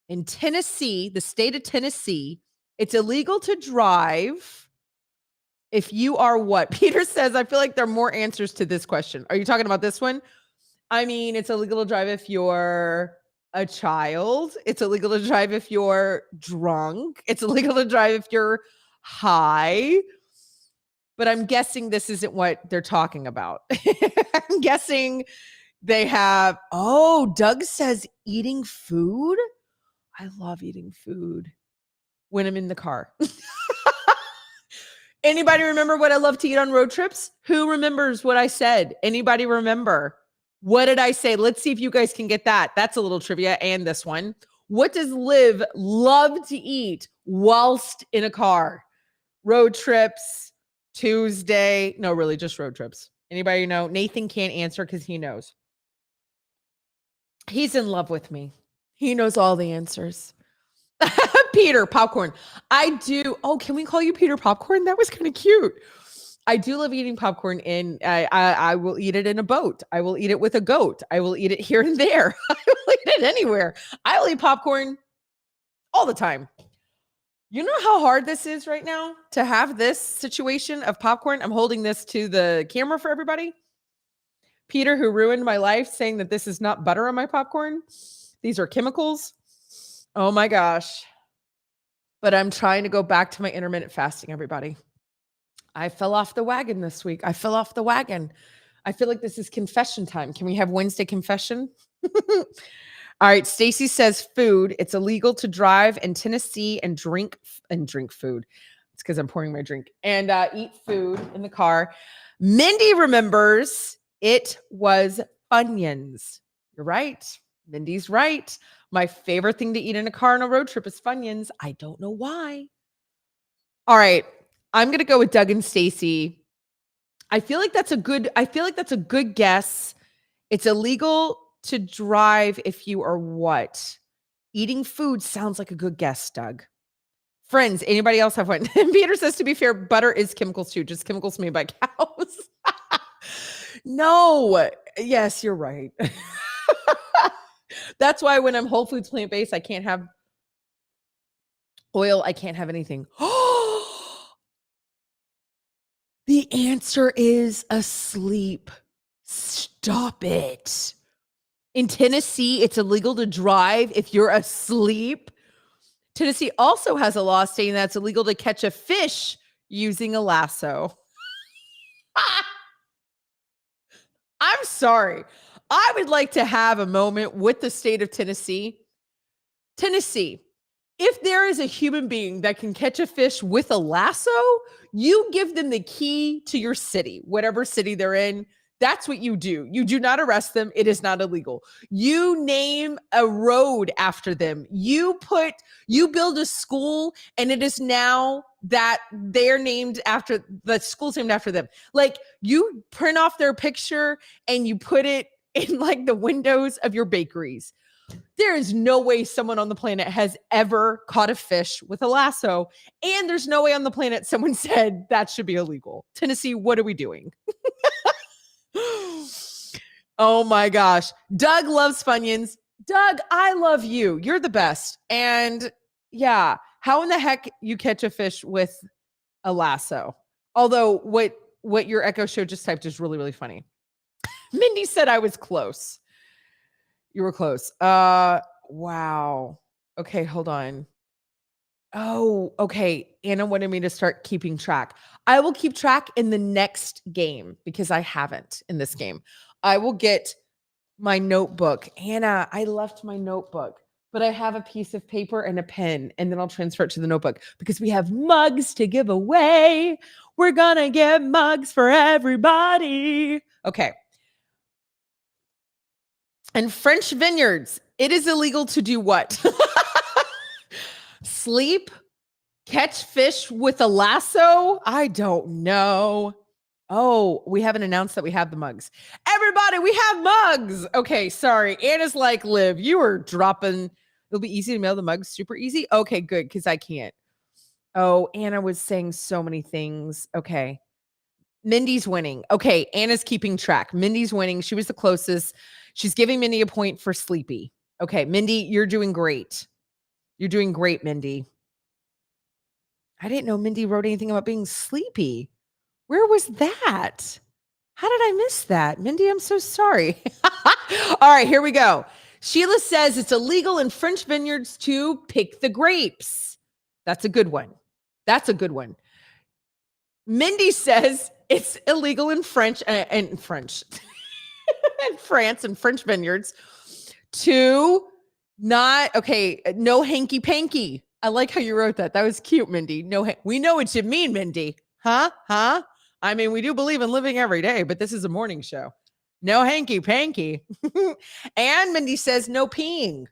In Tennessee, the state of Tennessee, it's illegal to drive if you are what? Peter says, I feel like there are more answers to this question. Are you talking about this one? I mean, it's illegal to drive if you're a child. It's illegal to drive if you're drunk. It's illegal to drive if you're high. But I'm guessing this isn't what they're talking about. I'm guessing they have, Doug says eating food. I love eating food when I'm in the car. Anybody remember what I love to eat on road trips? Who remembers what I said? Anybody remember? What did I say? Let's see if you guys can get that. That's a little trivia. And this one. What does Liv love to eat whilst in a car? Road trips, Tuesday. No, really, just road trips. Anybody know? Nathan can't answer because he knows. He's in love with me. He knows all the answers. Peter Popcorn. I do. Oh, can we call you Peter Popcorn? That was kind of cute. I do love eating popcorn, and I will eat it in a boat. I will eat it with a goat. I will eat it here and there. I will eat it anywhere. I will eat popcorn all the time. You know how hard this is right now to have this situation of popcorn? I'm holding this to the camera for everybody. Peter, who ruined my life, saying that this is not butter on my popcorn. These are chemicals. Oh my gosh. But I'm trying to go back to my intermittent fasting, everybody. I fell off the wagon this week. I feel like this is confession time. Can we have Wednesday confession? All right. Stacy says food. It's illegal to drive in Tennessee and drink food. It's because I'm pouring my drink and eat food in the car. Mindy remembers it was Funyuns. You're right. Mindy's right. My favorite thing to eat in a car on a road trip is Funyuns. I don't know why. All right. I'm going to go with Doug and Stacy. I feel like that's a good guess. It's illegal to drive if you are what? Eating food sounds like a good guess, Doug. Friends, anybody else have one? Peter says, to be fair, butter is chemicals too, just chemicals made by cows. No. Yes, you're right. That's why when I'm Whole Foods plant-based, I can't have oil. I can't have anything. The answer is asleep. Stop it. In Tennessee, it's illegal to drive if you're asleep. Tennessee also has a law stating that it's illegal to catch a fish using a lasso. I'm sorry. I would like to have a moment with the state of Tennessee. Tennessee, if there is a human being that can catch a fish with a lasso, you give them the key to your city, whatever city they're in. That's what you do. You do not arrest them. It is not illegal. You name a road after them. You build a school, and it is now that they're named after, the school's named after them. Like, you print off their picture and you put it in like the windows of your bakeries. There is no way someone on the planet has ever caught a fish with a lasso. And there's no way on the planet someone said that should be illegal. Tennessee, what are we doing? Oh my gosh. Doug loves Funyuns. Doug, I love you. You're the best. And yeah, how in the heck you catch a fish with a lasso? Although what your Echo Show just typed is really, really funny. Mindy said I was close. You were close. Wow. Okay, hold on. Oh, okay. Anna wanted me to start keeping track. I will keep track in the next game because I haven't in this game. I will get my notebook. Anna, I left my notebook, but I have a piece of paper and a pen, and then I'll transfer it to the notebook because we have mugs to give away. We're going to get mugs for everybody. Okay. And French vineyards, it is illegal to do what? Sleep? Catch fish with a lasso? I don't know. Oh, we haven't announced that we have the mugs. Everybody, we have mugs. Okay, sorry. Anna's like, Liv, you are dropping. It'll be easy to mail the mugs. Super easy. Okay, good, because I can't. Oh, Anna was saying so many things. Okay. Mindy's winning. Okay, Anna's keeping track. Mindy's winning. She was the closest. She's giving Mindy a point for sleepy. Okay, Mindy, you're doing great. You're doing great, Mindy. I didn't know Mindy wrote anything about being sleepy. Where was that? How did I miss that? Mindy, I'm so sorry. All right, here we go. Sheila says it's illegal in French vineyards to pick the grapes. That's a good one. That's a good one. Mindy says it's illegal in France and French vineyards to no hanky panky. I like how you wrote that. That was cute, Mindy. We know what you mean, Mindy. Huh? I mean, we do believe in living every day, but this is a morning show. No hanky panky. And Mindy says no peeing.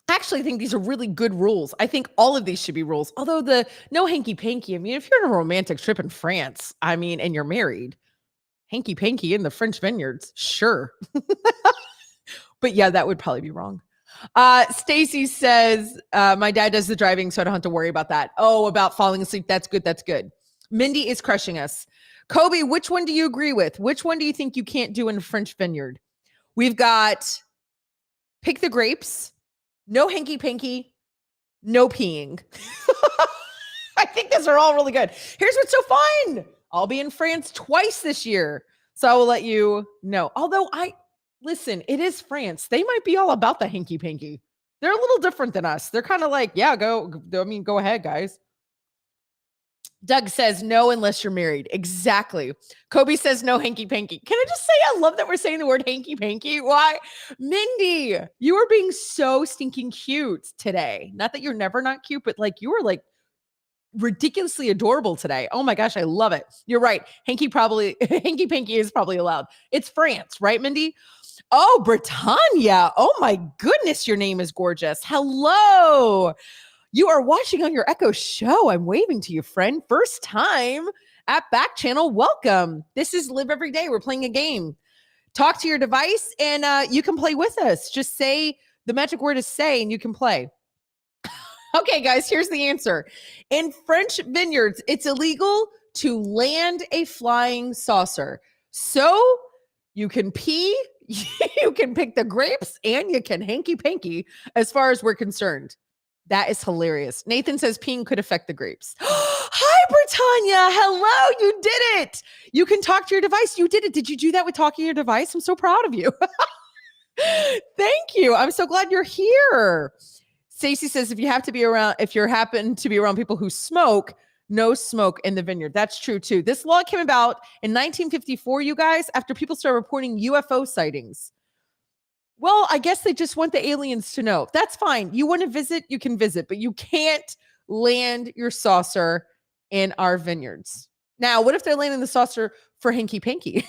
I actually think these are really good rules. I think all of these should be rules. Although the no hanky panky, I mean, if you're on a romantic trip in France, I mean, and you're married, hanky panky in the French vineyards, sure. But yeah, that would probably be wrong. Stacy says, my dad does the driving, so I don't have to worry about that. Oh, about falling asleep. That's good. That's good. Mindy is crushing us. Kobe, which one do you agree with? Which one do you think you can't do in a French vineyard? We've got pick the grapes, no hanky panky, no peeing. I think these are all really good. Here's what's so fun. I'll be in France twice this year, so I will let you know. Although listen, it is France. They might be all about the hanky panky. They're a little different than us. They're kind of like, yeah, go ahead, guys. Doug says no unless you're married. Exactly. Kobe says no hanky panky. Can I just say I love that we're saying the word hanky panky? Why? Mindy, you are being so stinking cute today. Not that you're never not cute, but like you were like ridiculously adorable today. Oh my gosh, I love it. You're right. Hanky panky is probably allowed. It's France, right, Mindy? Oh, Britannia. Oh my goodness, your name is gorgeous. Hello. You are watching on your Echo Show. I'm waving to you, friend. First time at Backchannel. Welcome. This is Live Every Day. We're playing a game. Talk to your device and you can play with us. Just say the magic word is say and you can play. Okay, guys, here's the answer. In French vineyards, it's illegal to land a flying saucer. So you can pee, you can pick the grapes, and you can hanky-panky as far as we're concerned. That is hilarious. Nathan says peeing could affect the grapes. Hi, Britannia. Hello, you did it. You can talk to your device. You did it. Did you do that with talking to your device? I'm so proud of you. Thank you. I'm so glad you're here. Stacy says if you happen to be around people who smoke, no smoke in the vineyard. That's true too. This law came about in 1954, you guys, after people started reporting UFO sightings. Well, I guess they just want the aliens to know. That's fine. You want to visit, you can visit, but you can't land your saucer in our vineyards. Now, what if they're landing the saucer for hanky-panky?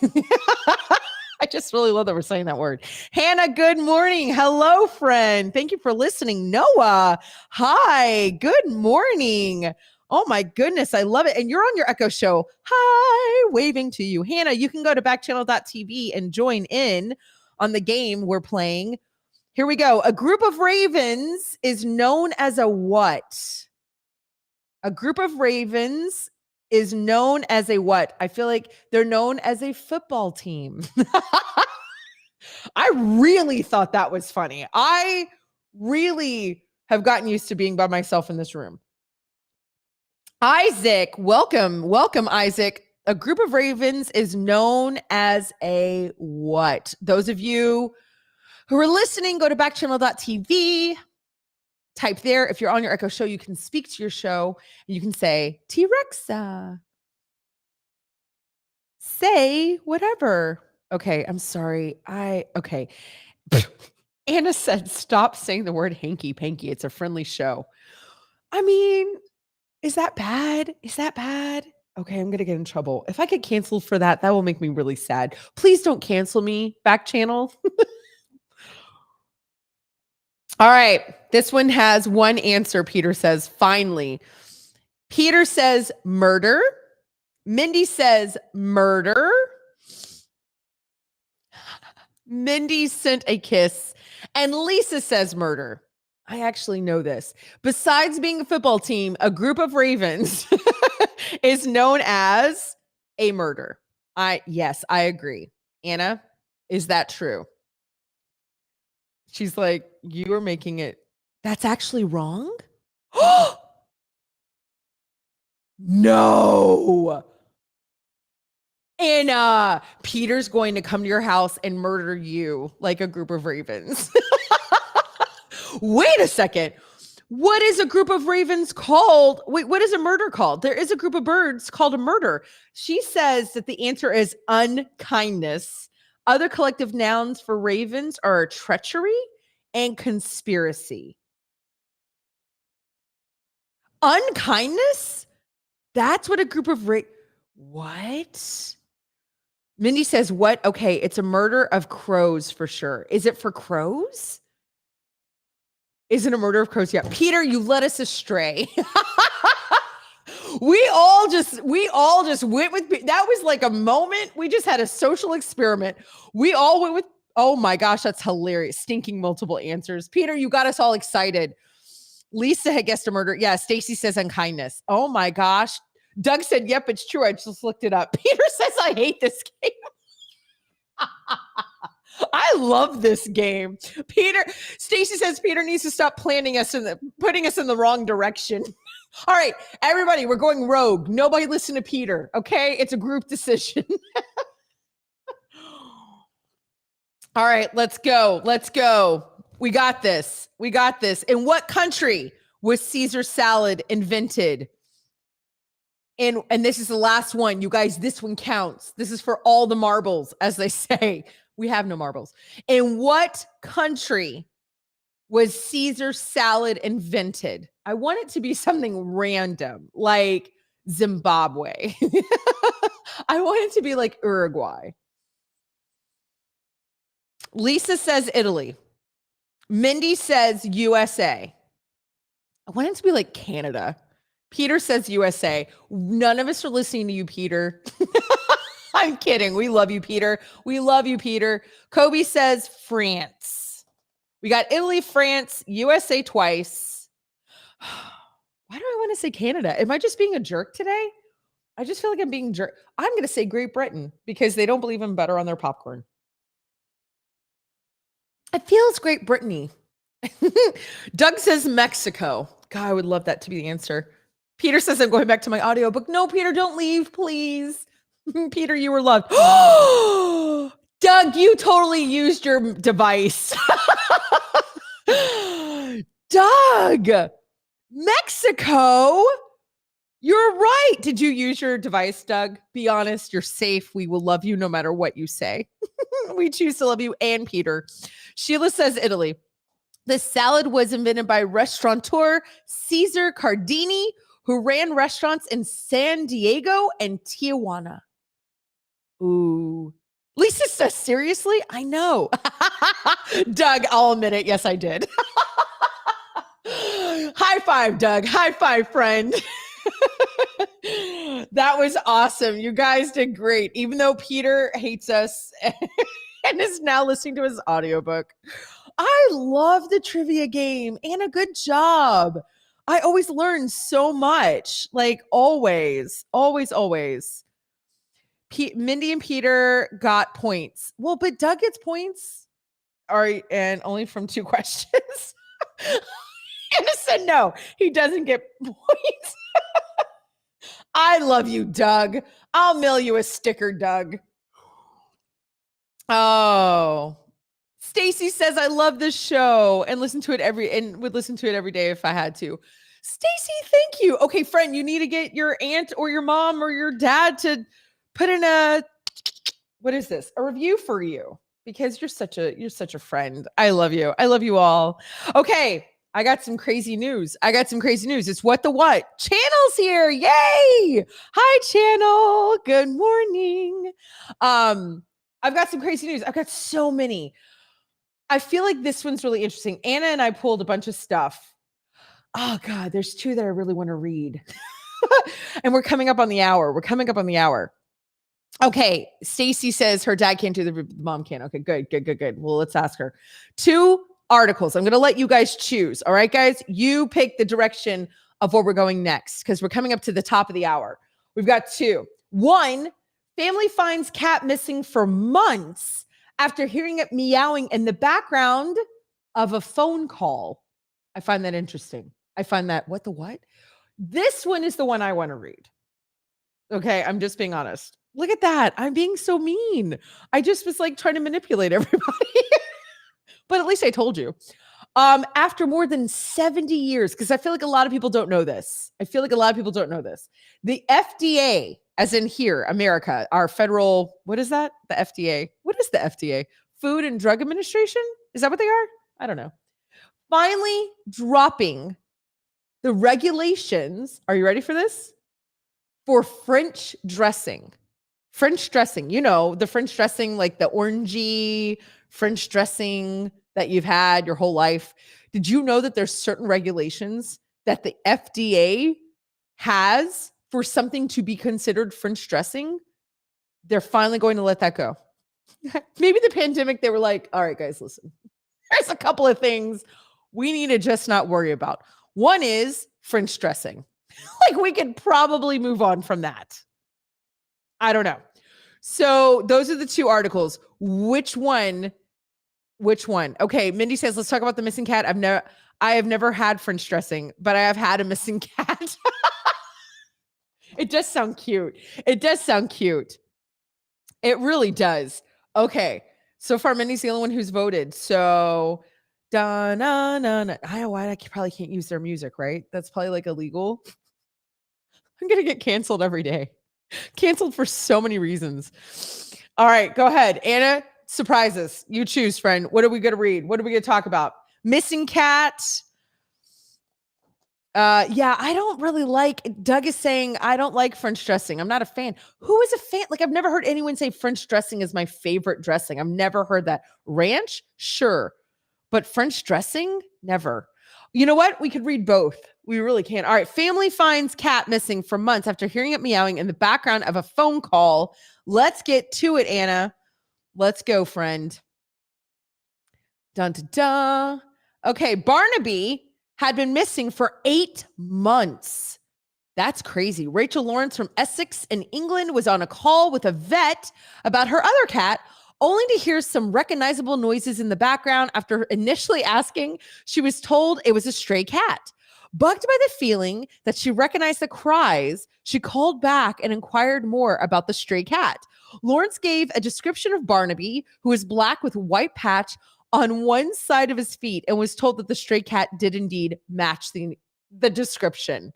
I just really love that we're saying that word. Hannah, good morning. Hello, friend. Thank you for listening. Noah, hi. Good morning. Oh my goodness, I love it. And you're on your Echo Show. Hi, waving to you. Hannah, you can go to backchannel.tv and join in on the game we're playing. Here we go. A group of ravens is known as a what? A group of ravens is known as a what? I feel like they're known as a football team. I really thought that was funny. I really have gotten used to being by myself in this room. Isaac, welcome. Welcome, Isaac. A group of ravens is known as a what? Those of you who are listening, go to backchannel.tv. Type there. If you're on your Echo Show, you can speak to your show and you can say T-Rexa. Say whatever. Okay, I'm sorry. Okay. Anna said, stop saying the word hanky-panky. It's a friendly show. I mean, is that bad? Is that bad? Okay, I'm going to get in trouble. If I get canceled for that, that will make me really sad. Please don't cancel me, Backchannel. All right. This one has one answer, Peter says, finally. Peter says murder. Mindy says murder. Mindy sent a kiss. And Lisa says murder. I actually know this. Besides being a football team, a group of ravens is known as a murder. Yes, I agree. Anna, is that true? She's like, you are making it. That's actually wrong? No. And Peter's going to come to your house and murder you like a group of ravens. Wait a second. What is a group of ravens called? Wait, what is a murder called? There is a group of birds called a murder. She says that the answer is unkindness. Other collective nouns for ravens are treachery and conspiracy. Unkindness? That's what a group of what? Mindy says, what? Okay, it's a murder of crows for sure. Is it for crows? Is it a murder of crows? Yeah. Peter, you led us astray. We all just went with, that was like a moment. We just had a social experiment. We all went with, oh my gosh, that's hilarious. Stinking multiple answers. Peter, you got us all excited. Lisa had guessed a murder. Yeah, Stacy says unkindness. Oh my gosh. Doug said, yep, it's true. I just looked it up. Peter says, I hate this game. I love this game. Stacy says Peter needs to stop putting us in the wrong direction. All right, everybody, we're going rogue. Nobody listen to Peter, okay? It's a group decision. All right, let's go. Let's go. We got this. We got this. In what country was Caesar salad invented? And this is the last one. You guys, this one counts. This is for all the marbles, as they say. We have no marbles. In what country was Caesar salad invented? I want it to be something random, like Zimbabwe. I want it to be like Uruguay. Lisa says Italy. Mindy says USA. I want it to be like Canada. Peter says USA. None of us are listening to you, Peter. I'm kidding. We love you, Peter. We love you, Peter. Kobe says France. We got Italy, France, USA twice. Why do I want to say Canada? Am I just being a jerk today? I just feel like I'm being jerk. I'm going to say Great Britain because they don't believe in butter on their popcorn. It feels Great Brittany. Doug says Mexico. God, I would love that to be the answer. Peter says I'm going back to my audiobook. No, Peter, don't leave, please. Peter, you were loved. Doug, you totally used your device. Doug, Mexico. You're right. Did you use your device, Doug? Be honest. You're safe. We will love you no matter what you say. We choose to love you and Peter. Sheila says Italy. The salad was invented by restaurateur Cesar Cardini, who ran restaurants in San Diego and Tijuana. Ooh. Lisa says, seriously? I know. Doug, I'll admit it. Yes, I did. High five, Doug. High five, friend. That was awesome. You guys did great. Even though Peter hates us and is now listening to his audiobook. I love the trivia game. Anna, good job. I always learn so much. Like always. Mindy and Peter got points. Well, but Doug gets points. And only from 2 questions. Anna said no, he doesn't get points. I love you, Doug. I'll mail you a sticker, Doug. Oh, Stacy says I love this show and would listen to it every day if I had to. Stacy, thank you. Okay, friend, you need to get your aunt or your mom or your dad to put in a review for you because you're such a friend. I love you. I love you all. Okay. I got some crazy news. It's What the What. Channel's here. Yay. Hi, Channel. Good morning. I've got some crazy news. I've got so many. I feel like this one's really interesting. Anna and I pulled a bunch of stuff. Oh, God, there's 2 that I really want to read. And we're coming up on the hour. Okay, Stacy says her dad can't do the mom can. Okay, good. Well, let's ask her. 2 articles. I'm going to let you guys choose. All right, guys, you pick the direction of where we're going next because we're coming up to the top of the hour. We've got 2. 1, family finds cat missing for months after hearing it meowing in the background of a phone call. I find that interesting. I find that what the what? This one is the one I want to read. Okay, I'm just being honest. Look at that. I'm being so mean. I just was like trying to manipulate everybody. But at least I told you. After more than 70 years, because I feel like a lot of people don't know this. The FDA, as in here, America, our federal, what is that? The FDA. What is the FDA? Food and Drug Administration? Is that what they are? I don't know. Finally dropping the regulations. Are you ready for this? For French dressing. You know, the French dressing, like the orangey French dressing that you've had your whole life. Did you know that there's certain regulations that the FDA has for something to be considered French dressing? They're finally going to let that go. Maybe the pandemic, they were like, all right, guys, listen, there's a couple of things we need to just not worry about. One is French dressing. Like we could probably move on from that. I don't know. So those are the 2 articles. Which one? Okay. Mindy says, let's talk about the missing cat. I have never had French dressing, but I have had a missing cat. It does sound cute. It really does. Okay. So far, Mindy's the only one who's voted. So I probably can't use their music, right? That's probably like illegal. I'm going to get canceled every day. Canceled for so many reasons. All right, go ahead. Anna, surprises. You choose, friend. What are we going to read? What are we going to talk about? Missing cat. Yeah, I don't really like, Doug is saying, I don't like French dressing. I'm not a fan. Who is a fan? Like, I've never heard anyone say French dressing is my favorite dressing. I've never heard that. Ranch? Sure. But French dressing? Never. You know what? We could read both. We really can. All right. Family finds cat missing for months after hearing it meowing in the background of a phone call. Let's get to it, Anna. Let's go, friend. Dun, dun, dun. Okay. Barnaby had been missing for 8 months. That's crazy. Rachel Lawrence from Essex in England was on a call with a vet about her other cat, only to hear some recognizable noises in the background. After initially asking, she was told it was a stray cat. Bugged by the feeling that she recognized the cries, she called back and inquired more about the stray cat. Lawrence gave a description of Barnaby, who is black with white patch on one side of his feet, and was told that the stray cat did indeed match the description.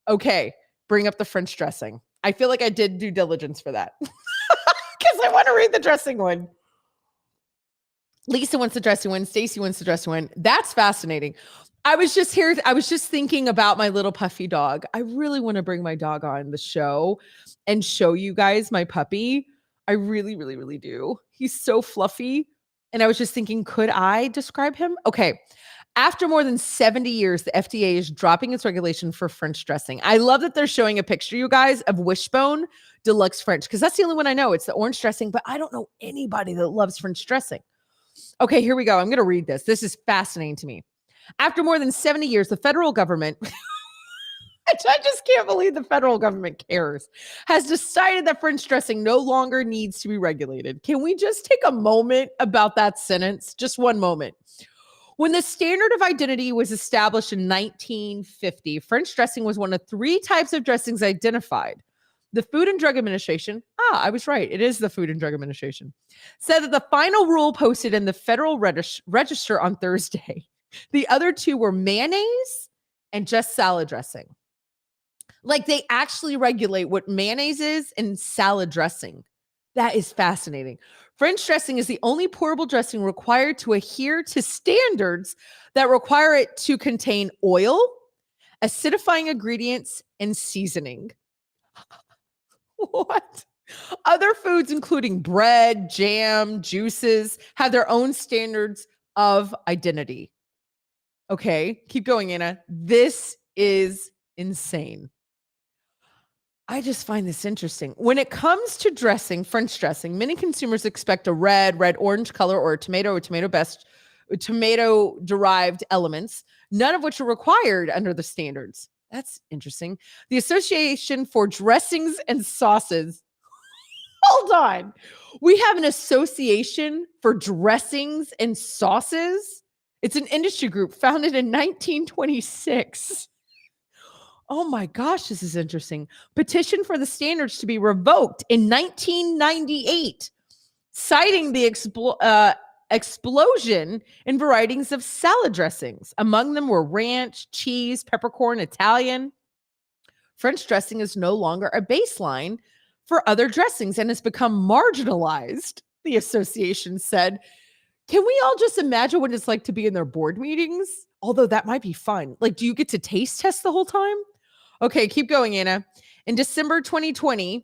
Okay, bring up the French dressing. I feel like I did due diligence for that because I want to read the dressing one. Lisa wants the dressing one. Stacy wants the dressing one. That's fascinating. I was just thinking about my little puffy dog. I really want to bring my dog on the show and show you guys my puppy. I really, really, really do. He's so fluffy. And I was just thinking, could I describe him? Okay. After more than 70 years, the FDA is dropping its regulation for French dressing. I love that they're showing a picture, you guys, of Wishbone Deluxe French, because that's the only one I know. It's the orange dressing, but I don't know anybody that loves French dressing. Okay, here we go. I'm going to read this. This is fascinating to me. After more than 70 years, the federal government, I just can't believe the federal government cares, has decided that French dressing no longer needs to be regulated. Can we just take a moment about that sentence? Just one moment. When the standard of identity was established in 1950, French dressing was one of 3 types of dressings identified. The Food and Drug Administration, I was right, it is the Food and Drug Administration, said that the final rule posted in the Federal Register on Thursday. The other 2 were mayonnaise and just salad dressing. Like, they actually regulate what mayonnaise is and salad dressing. That is fascinating. French dressing is the only pourable dressing required to adhere to standards that require it to contain oil, acidifying ingredients, and seasoning. What? Other foods, including bread, jam, juices, have their own standards of identity. Okay, keep going, Anna. This is insane. I just find this interesting. When it comes to dressing, French dressing, many consumers expect a red-orange color or a tomato-derived elements, none of which are required under the standards. That's interesting. The Association for Dressings and Sauces. Hold on. We have an association for dressings and sauces. It's an industry group founded in 1926. Oh my gosh, this is interesting. Petition for the standards to be revoked in 1998, citing the explosion in varieties of salad dressings. Among them were ranch, cheese, peppercorn, Italian. French dressing is no longer a baseline for other dressings and has become marginalized, the association said. Can we all just imagine what it's like to be in their board meetings? Although that might be fun. Like, do you get to taste test the whole time? Okay, keep going, Anna. In December 2020,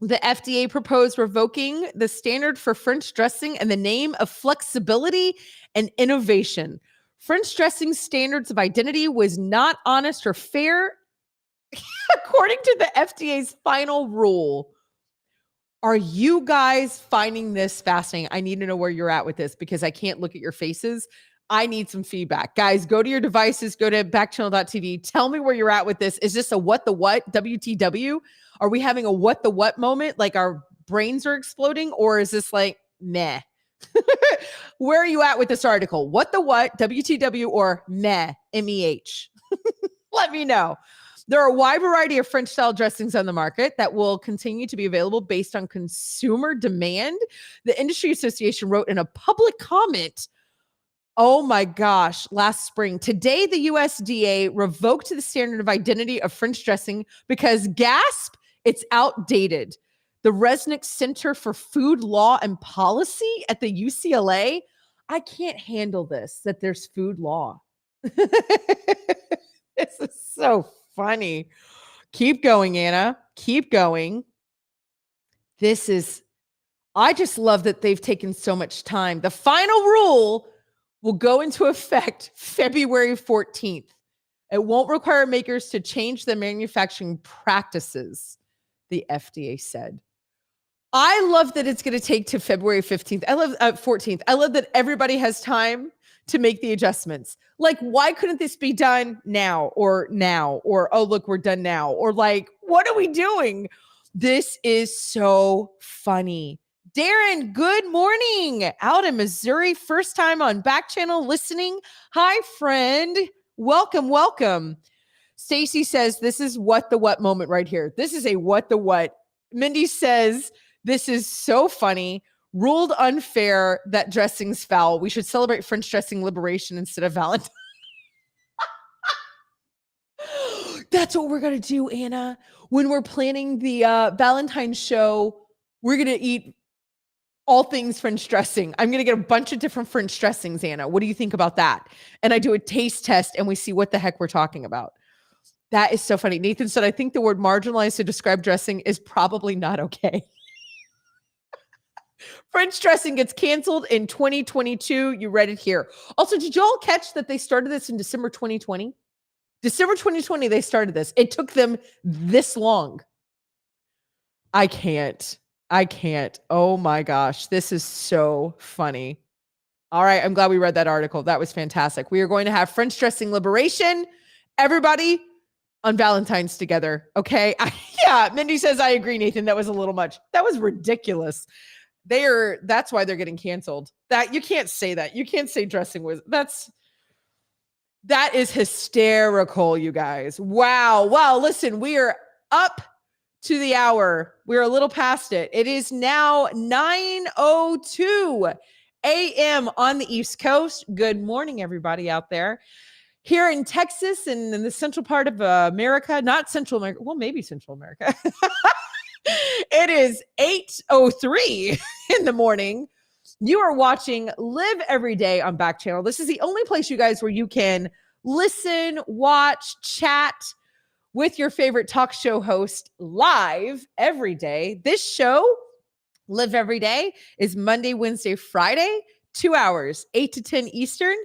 the FDA proposed revoking the standard for French dressing in the name of flexibility and innovation. French dressing standards of identity was not honest or fair, according to the FDA's final rule. Are you guys finding this fascinating? I need to know where you're at with this because I can't look at your faces. I need some feedback. Guys, go to your devices, go to backchannel.tv. Tell me where you're at with this. Is this a what the what, WTW? Are we having a what the what moment? Like our brains are exploding? Or is this like, meh? Where are you at with this article? What the what, WTW, or meh, MEH? Let me know. There are a wide variety of French style dressings on the market that will continue to be available based on consumer demand. The industry association wrote in a public comment, oh my gosh, last spring. Today, the USDA revoked the standard of identity of French dressing because, gasp, it's outdated. The Resnick Center for Food Law and Policy at the UCLA, I can't handle this, that there's food law. This is so funny. Keep going, Anna. Keep going. I just love that they've taken so much time. The final rule will go into effect February 14th. It won't require makers to change their manufacturing practices, the FDA said. I love that it's going to take to February 15th. I love 14th. I love that everybody has time to make the adjustments. Like, why couldn't this be done now, or oh, look, we're done now, or like, what are we doing? This is so funny. Darren, good morning. Out in Missouri, first time on Backchannel listening. Hi, friend. Welcome, welcome. Stacy says, this is what the what moment right here. This is a what the what. Mindy says, this is so funny. Ruled unfair that dressing's foul. We should celebrate French dressing liberation instead of Valentine. That's what we're going to do, Anna. When we're planning the Valentine's show, we're going to eat all things French dressing. I'm going to get a bunch of different French dressings, Anna. What do you think about that? And I do a taste test and we see what the heck we're talking about. That is so funny. Nathan said, I think the word marginalized to describe dressing is probably not okay. French dressing gets canceled in 2022. You read it here. Also, did y'all catch that they started this in December 2020? December 2020, they started this. It took them this long. I can't. Oh my gosh. This is so funny. All right. I'm glad we read that article. That was fantastic. We are going to have French dressing liberation. Everybody on Valentine's together. Okay. Yeah. Mindy says, I agree, Nathan. That was a little much. That was ridiculous. That's why they're getting canceled. That you can't say that. You can't say dressing was that is hysterical, you guys. Wow. Wow. Listen, we are up to the hour. We're a little past it. It is now 9:02 a.m. on the East Coast. Good morning, everybody out there. Here in Texas and in the central part of America, not Central America, well, maybe Central America. It is 8:03 in the morning. You are watching Live Every Day on Backchannel. This is the only place, you guys, where you can listen, watch, chat with your favorite talk show host live every day. This show, Live Every Day, is Monday, Wednesday, Friday, 2 hours, 8 to 10 Eastern.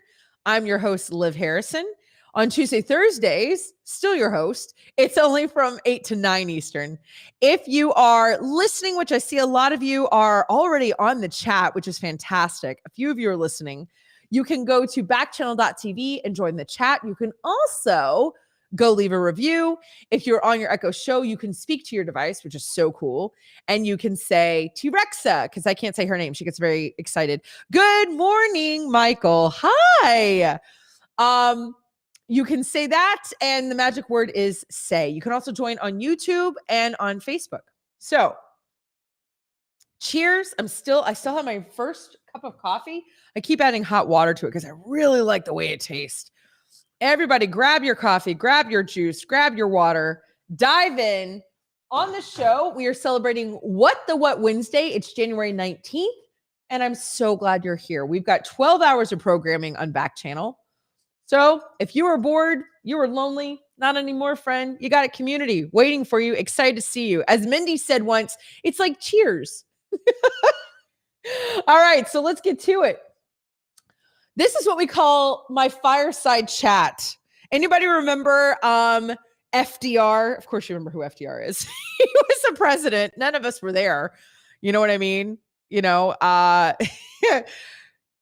I'm your host, Liv Harrison. On Tuesday, Thursdays, still your host. It's only from 8 to 9 Eastern. If you are listening, which I see a lot of you are already on the chat, which is fantastic. A few of you are listening. You can go to backchannel.tv and join the chat. You can also go leave a review. If you're on your Echo Show, you can speak to your device, which is so cool. And you can say T-Rexa, because I can't say her name. She gets very excited. Good morning, Michael. Hi. You can say that, and the magic word is say. You can also join on YouTube and on Facebook. So, cheers. I still have my first cup of coffee. I keep adding hot water to it because I really like the way it tastes. Everybody grab your coffee, grab your juice, grab your water, dive in. On the show, we are celebrating What the What Wednesday. It's January 19th, and I'm so glad you're here. We've got 12 hours of programming on Backchannel. So if you were bored, you were lonely, not anymore, friend, you got a community waiting for you, excited to see you. As Mindy said once, it's like cheers. All right, so let's get to it. This is what we call my fireside chat. Anybody remember FDR? Of course you remember who FDR is. He was the president. None of us were there. You know what I mean? You know,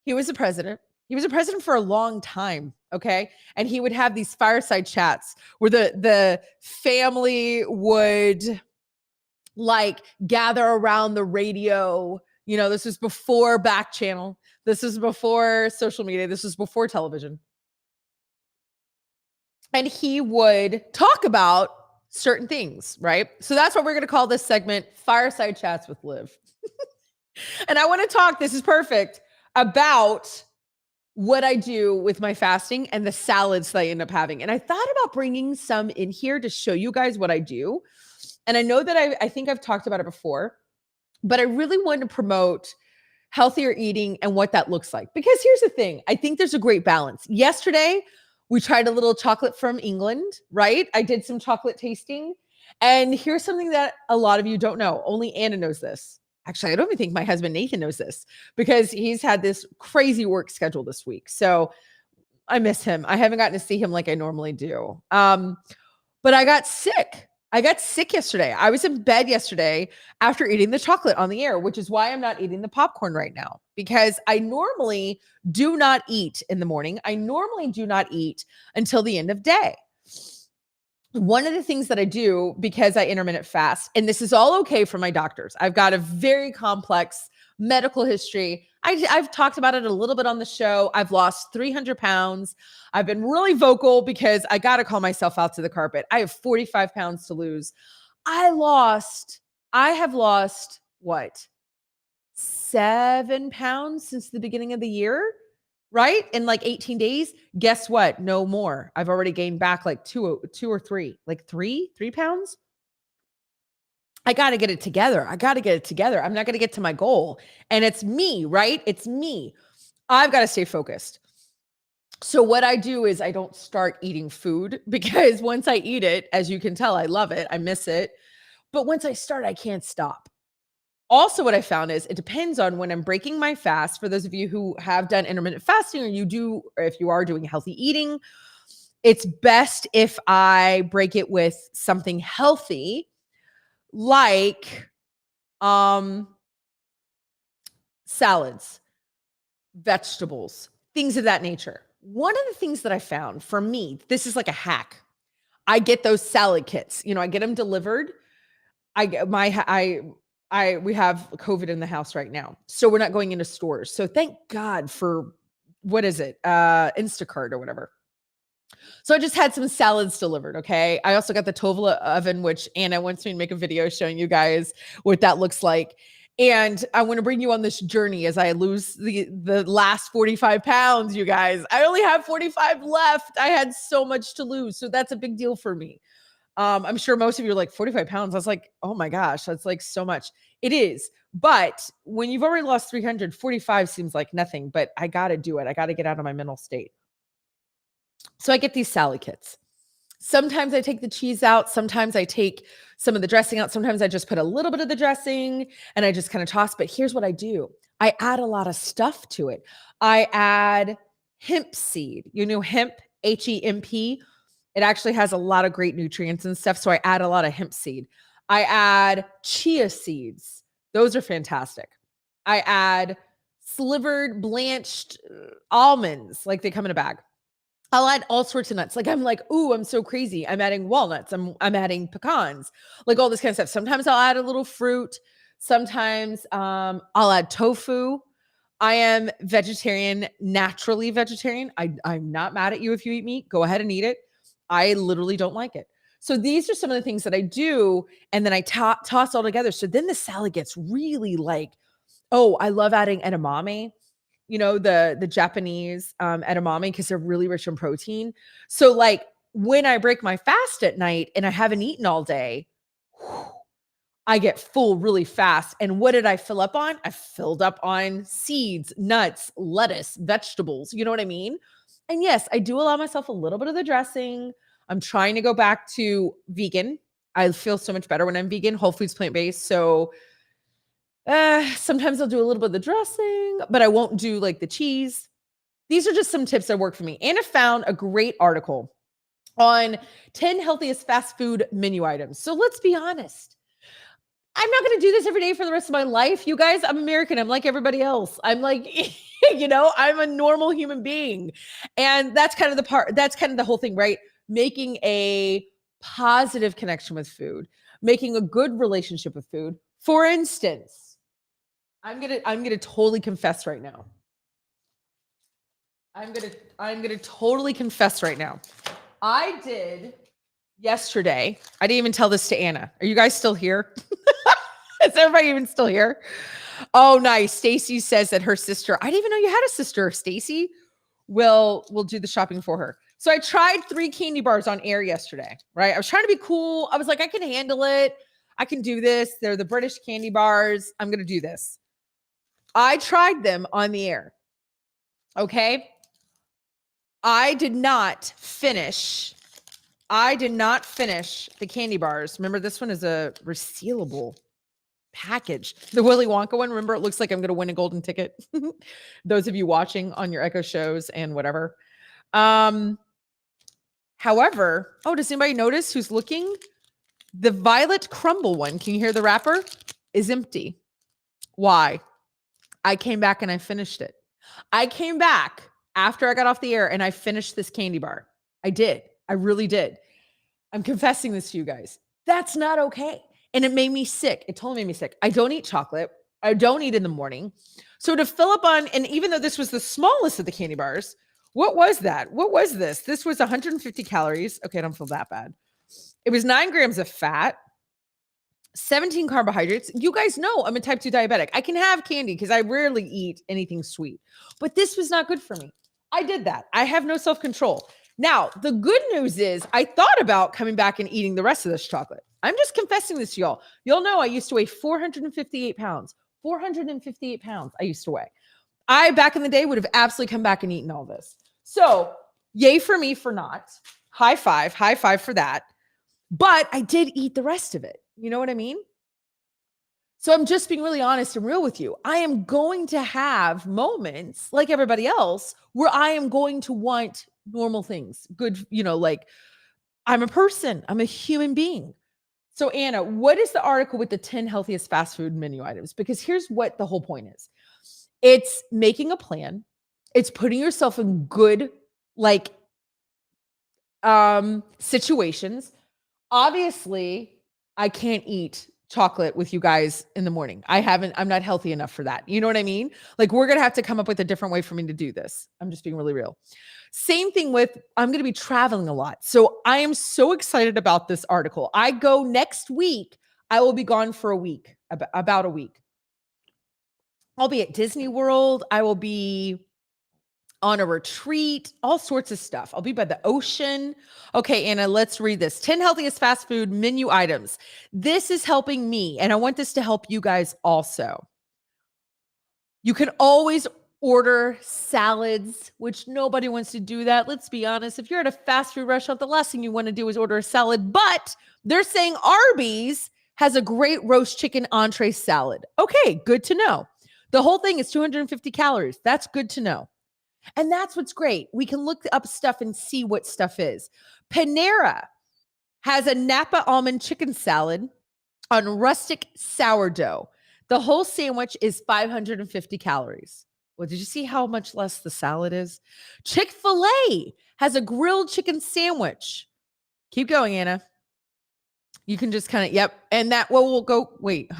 he was the president. He was a president for a long time, okay? And he would have these fireside chats where the family would like gather around the radio. You know, this was before Backchannel. This was before social media. This was before television. And he would talk about certain things, right? So that's what we're going to call this segment, Fireside Chats with Liv. And I want to talk, this is perfect, about what I do with my fasting and the salads that I end up having. And I thought about bringing some in here to show you guys what I do. And I know that I think I've talked about it before, but I really want to promote healthier eating and what that looks like. Because here's the thing, I think there's a great balance. Yesterday, we tried a little chocolate from England, right? I did some chocolate tasting. And here's something that a lot of you don't know. Only Anna knows this. Actually, I don't even think my husband Nathan knows this because he's had this crazy work schedule this week. So I miss him. I haven't gotten to see him like I normally do. But I got sick. I got sick yesterday. I was in bed yesterday after eating the chocolate on the air, which is why I'm not eating the popcorn right now, because I normally do not eat in the morning. I normally do not eat until the end of day. One of the things that I do, because I intermittent fast, and this is all okay for my doctors. I've got a very complex medical history. I've talked about it a little bit on the show. I've lost 300 pounds. I've been really vocal because I got to call myself out to the carpet. I have 45 pounds to lose. I have lost what? 7 pounds since the beginning of the year, right? In like 18 days. Guess what? No more. I've already gained back like two or three, like three pounds. I got to get it together. I'm not going to get to my goal. And it's me, right? It's me. I've got to stay focused. So what I do is I don't start eating food, because once I eat it, as you can tell, I love it. I miss it. But once I start, I can't stop. Also, what I found is it depends on when I'm breaking my fast. For those of you who have done intermittent fasting, or if you are doing healthy eating, it's best if I break it with something healthy, like salads, vegetables, things of that nature. One of the things that I found for me, this is like a hack. I get those salad kits. I get them delivered. We have COVID in the house right now, so we're not going into stores. So thank God for, what is it? Instacart or whatever. So I just had some salads delivered. Okay. I also got the Tovla oven, which Anna wants me to make a video showing you guys what that looks like. And I want to bring you on this journey as I lose the last 45 pounds, you guys. I only have 45 left. I had so much to lose. So that's a big deal for me. I'm sure most of you are like, 45 pounds. I was like, oh my gosh, that's like so much. It is. But when you've already lost 345 seems like nothing, but I got to do it. I got to get out of my mental state. So I get these salad kits. Sometimes I take the cheese out. Sometimes I take some of the dressing out. Sometimes I just put a little bit of the dressing and I just kind of toss. But here's what I do. I add a lot of stuff to it. I add hemp seed. Hemp, HEMP. It actually has a lot of great nutrients and stuff. So I add a lot of hemp seed. I add chia seeds. Those are fantastic. I add slivered, blanched almonds, like they come in a bag. I'll add all sorts of nuts. Like I'm like, ooh, I'm so crazy. I'm adding walnuts. I'm adding pecans, like all this kind of stuff. Sometimes I'll add a little fruit. Sometimes I'll add tofu. I am vegetarian, naturally vegetarian. I'm not mad at you if you eat meat. Go ahead and eat it. I literally don't like it. So these are some of the things that I do. And then I toss all together. So then the salad gets really like, oh, I love adding edamame. The Japanese edamame, because they're really rich in protein. So like when I break my fast at night and I haven't eaten all day, I get full really fast. And what did I fill up on? I filled up on seeds, nuts, lettuce, vegetables. You know what I mean? And yes, I do allow myself a little bit of the dressing. I'm trying to go back to vegan. I feel so much better when I'm vegan, whole foods, plant-based. So sometimes I'll do a little bit of the dressing, but I won't do like the cheese. These are just some tips that work for me. Anna found a great article on 10 healthiest fast food menu items. So let's be honest. I'm not going to do this every day for the rest of my life. You guys, I'm American. I'm like everybody else. I'm like, I'm a normal human being. And that's kind of the whole thing, right? Making a positive connection with food, making a good relationship with food. For instance, I'm gonna totally confess right now. I'm gonna totally confess right now. I did yesterday. I didn't even tell this to Anna. Are you guys still here? Is everybody even still here? Oh, nice. Stacy says that her sister, I didn't even know you had a sister, Stacy, will do the shopping for her. So I tried 3 candy bars on air yesterday, right? I was trying to be cool. I was like, I can handle it. I can do this. They're the British candy bars. I'm going to do this. I tried them on the air. Okay. I did not finish the candy bars. Remember, this one is a resealable package. The Willy Wonka one, remember, it looks like I'm going to win a golden ticket. Those of you watching on your Echo shows and whatever. However, does anybody notice who's looking? The Violet Crumble one, can you hear the wrapper? Is empty. Why? I came back and I finished it. I came back after I got off the air and I finished this candy bar. I did. I really did. I'm confessing this to you guys. That's not okay. And it made me sick. It totally made me sick. I don't eat chocolate. I don't eat in the morning. So to fill up on, and even though this was the smallest of the candy bars, what was that? What was this? This was 150 calories. Okay, I don't feel that bad. It was 9 grams of fat, 17 carbohydrates. You guys know I'm a type 2 diabetic. I can have candy because I rarely eat anything sweet, but this was not good for me. I did that. I have no self-control. Now, the good news is I thought about coming back and eating the rest of this chocolate. I'm just confessing this to y'all. Y'all know I used to weigh 458 pounds. 458 pounds I used to weigh. I, back in the day, would have absolutely come back and eaten all this. So yay for me for not. High five for that. But I did eat the rest of it. You know what I mean? So I'm just being really honest and real with you. I am going to have moments like everybody else where I am going to want normal things. Good, like I'm a person. I'm a human being. So Anna, what is the article with the 10 healthiest fast food menu items? Because here's what the whole point is. It's making a plan. It's putting yourself in good, situations. Obviously, I can't eat chocolate with you guys in the morning. I'm not healthy enough for that. You know what I mean? Like, we're going to have to come up with a different way for me to do this. I'm just being really real. Same thing with, I'm going to be traveling a lot. So I am so excited about this article. I go next week. I will be gone for a week, about a week. I'll be at Disney World. I will be on a retreat, all sorts of stuff. I'll be by the ocean. Okay, Anna, let's read this. 10 healthiest fast food menu items. This is helping me, and I want this to help you guys also. You can always order salads, which nobody wants to do that. Let's be honest. If you're at a fast food restaurant, the last thing you want to do is order a salad, but they're saying Arby's has a great roast chicken entree salad. Okay, good to know. The whole thing is 250 calories. That's good to know. And that's what's great. We can look up stuff and see what stuff is. Panera has a Napa almond chicken salad on rustic sourdough. The whole sandwich is 550 calories. Well, did you see how much less the salad is? Chick-fil-A has a grilled chicken sandwich. Keep going, Anna. You can just kind of, yep. And that, we'll go, wait.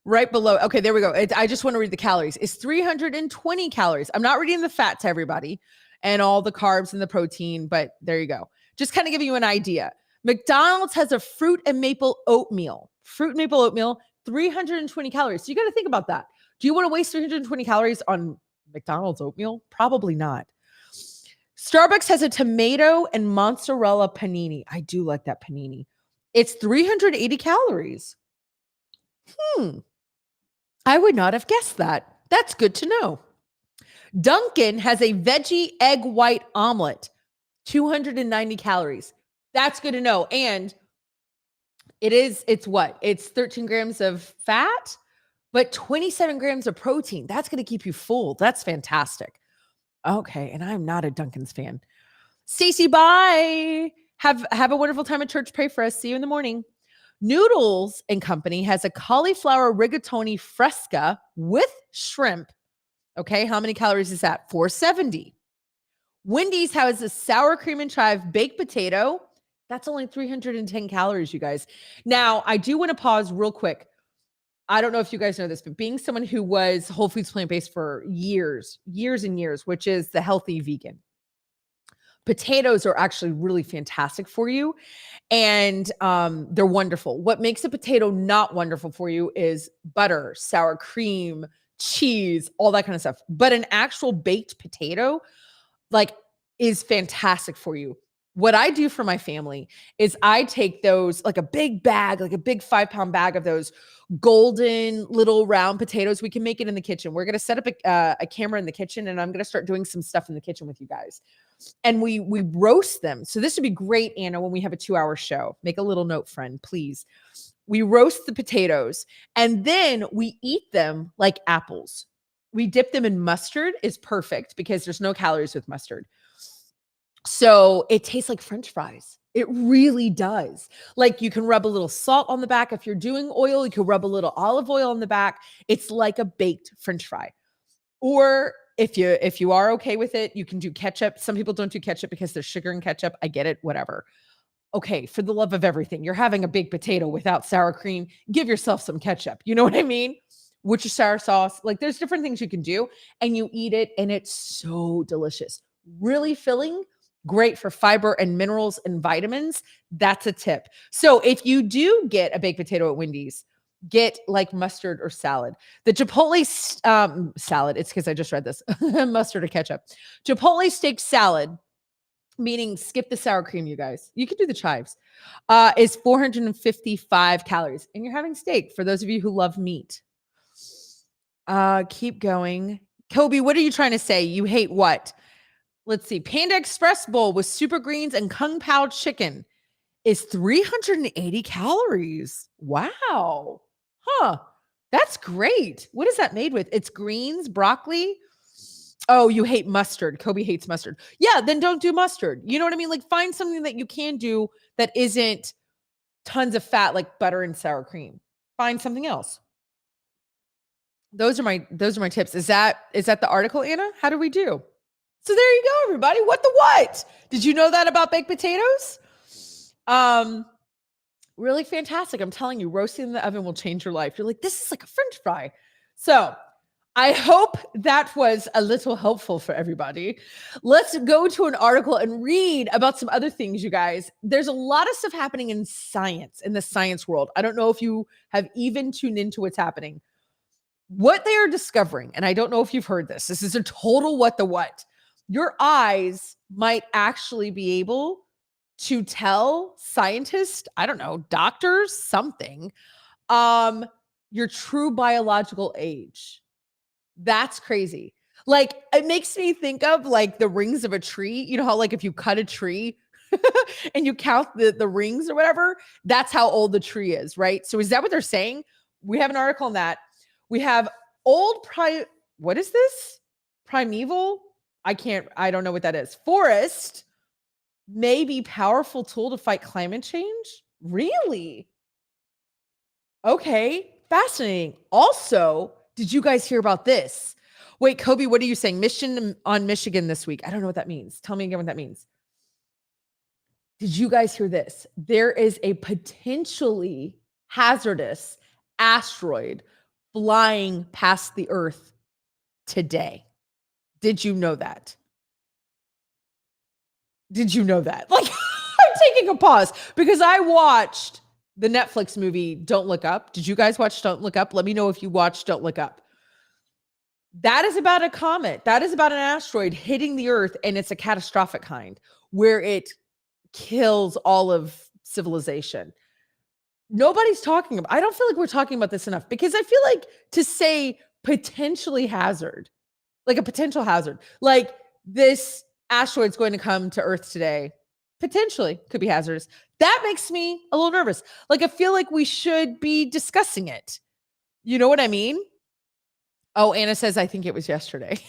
Right below. Okay, there we go. I just want to read the calories. It's 320 calories. I'm not reading the fat to everybody and all the carbs and the protein, but there you go. Just kind of giving you an idea. McDonald's has a fruit and maple oatmeal. 320 calories. So you got to think about that. Do you want to waste 320 calories on McDonald's oatmeal? Probably not. Starbucks has a tomato and mozzarella panini. I do like that panini. It's 380 calories. I would not have guessed that. That's good to know. Dunkin' has a veggie egg white omelet, 290 calories. That's good to know. And it's what? It's 13 grams of fat, but 27 grams of protein. That's going to keep you full. That's fantastic. Okay. And I'm not a Dunkin's fan. Stacy, bye. Have a wonderful time at church. Pray for us. See you in the morning. Noodles and Company has a cauliflower rigatoni fresca with shrimp. Okay, how many calories is that? 470. Wendy's has a sour cream and chive baked potato. That's only 310 calories, you guys. Now, I do want to pause real quick. I don't know if you guys know this, but being someone who was Whole Foods plant-based for years and years, which is the healthy vegan, potatoes are actually really fantastic for you. And they're wonderful. What makes a potato not wonderful for you is butter, sour cream, cheese, all that kind of stuff. But an actual baked potato, is fantastic for you. What I do for my family is I take those, like a big bag, like a big 5-pound bag of those golden little round potatoes. We can make it in the kitchen. We're going to set up a camera in the kitchen, and I'm going to start doing some stuff in the kitchen with you guys. And we roast them. So this would be great, Anna, when we have a 2-hour show. Make a little note, friend, please. We roast the potatoes, and then we eat them like apples. We dip them in mustard is perfect because there's no calories with mustard. So it tastes like French fries. It really does. Like you can rub a little salt on the back. If you're doing oil, you can rub a little olive oil on the back. It's like a baked French fry. Or if you are okay with it, you can do ketchup. Some people don't do ketchup because there's sugar in ketchup. I get it, whatever. Okay, for the love of everything, you're having a baked potato without sour cream. Give yourself some ketchup. You know what I mean? Worcestershire sauce. Like there's different things you can do, and you eat it, and it's so delicious. Really filling, great for fiber and minerals and vitamins. That's a tip. So if you do get a baked potato at Wendy's, get like mustard or salad. The Chipotle salad, it's because I just read this mustard or ketchup. Chipotle steak salad, meaning skip the sour cream, you guys. You can do the chives, is 455 calories. And you're having steak for those of you who love meat. Keep going. Kobe, what are you trying to say? You hate what? Let's see. Panda Express bowl with super greens and Kung Pao chicken is 380 calories. Wow. Huh. That's great. What is that made with? It's greens, broccoli. Oh, you hate mustard. Kobe hates mustard. Yeah, then don't do mustard. You know what I mean? Like find something that you can do that isn't tons of fat like butter and sour cream. Find something else. Those are my tips. Is that the article, Anna? How do we do? So there you go, everybody. What the what? Did you know that about baked potatoes? Really fantastic. I'm telling you, roasting in the oven will change your life. You're like, this is like a French fry. So I hope that was a little helpful for everybody. Let's go to an article and read about some other things, you guys. There's a lot of stuff happening in science, in the science world. I don't know if you have even tuned into what's happening. What they are discovering, and I don't know if you've heard this, this is a total what the what. Your eyes might actually be able to tell scientists, I don't know, doctors, something, your true biological age. That's crazy. Like it makes me think of like the rings of a tree. You know how like if you cut a tree and you count the rings or whatever, that's how old the tree is, right? So is that what they're saying? We have an article on that. We have what is this? Primeval? I don't know what that is. Forest may be powerful tool to fight climate change? Really? Okay, fascinating. Also, did you guys hear about this? Wait, Kobe, what are you saying? Mission on Michigan this week. I don't know what that means. Tell me again what that means. Did you guys hear this? There is a potentially hazardous asteroid flying past the Earth today. Did you know that? Did you know that? Like, I'm taking a pause because I watched the Netflix movie Don't Look Up. Did you guys watch Don't Look Up? Let me know if you watched Don't Look Up. That is about a comet. That is about an asteroid hitting the Earth, and it's a catastrophic kind where it kills all of civilization. Nobody's talking about, I don't feel like we're talking about this enough because I feel like to say potentially hazard, like a potential hazard, like this asteroid's going to come to Earth today, potentially could be hazardous. That makes me a little nervous. Like I feel like we should be discussing it. You know what I mean? Oh, Anna says, I think it was yesterday.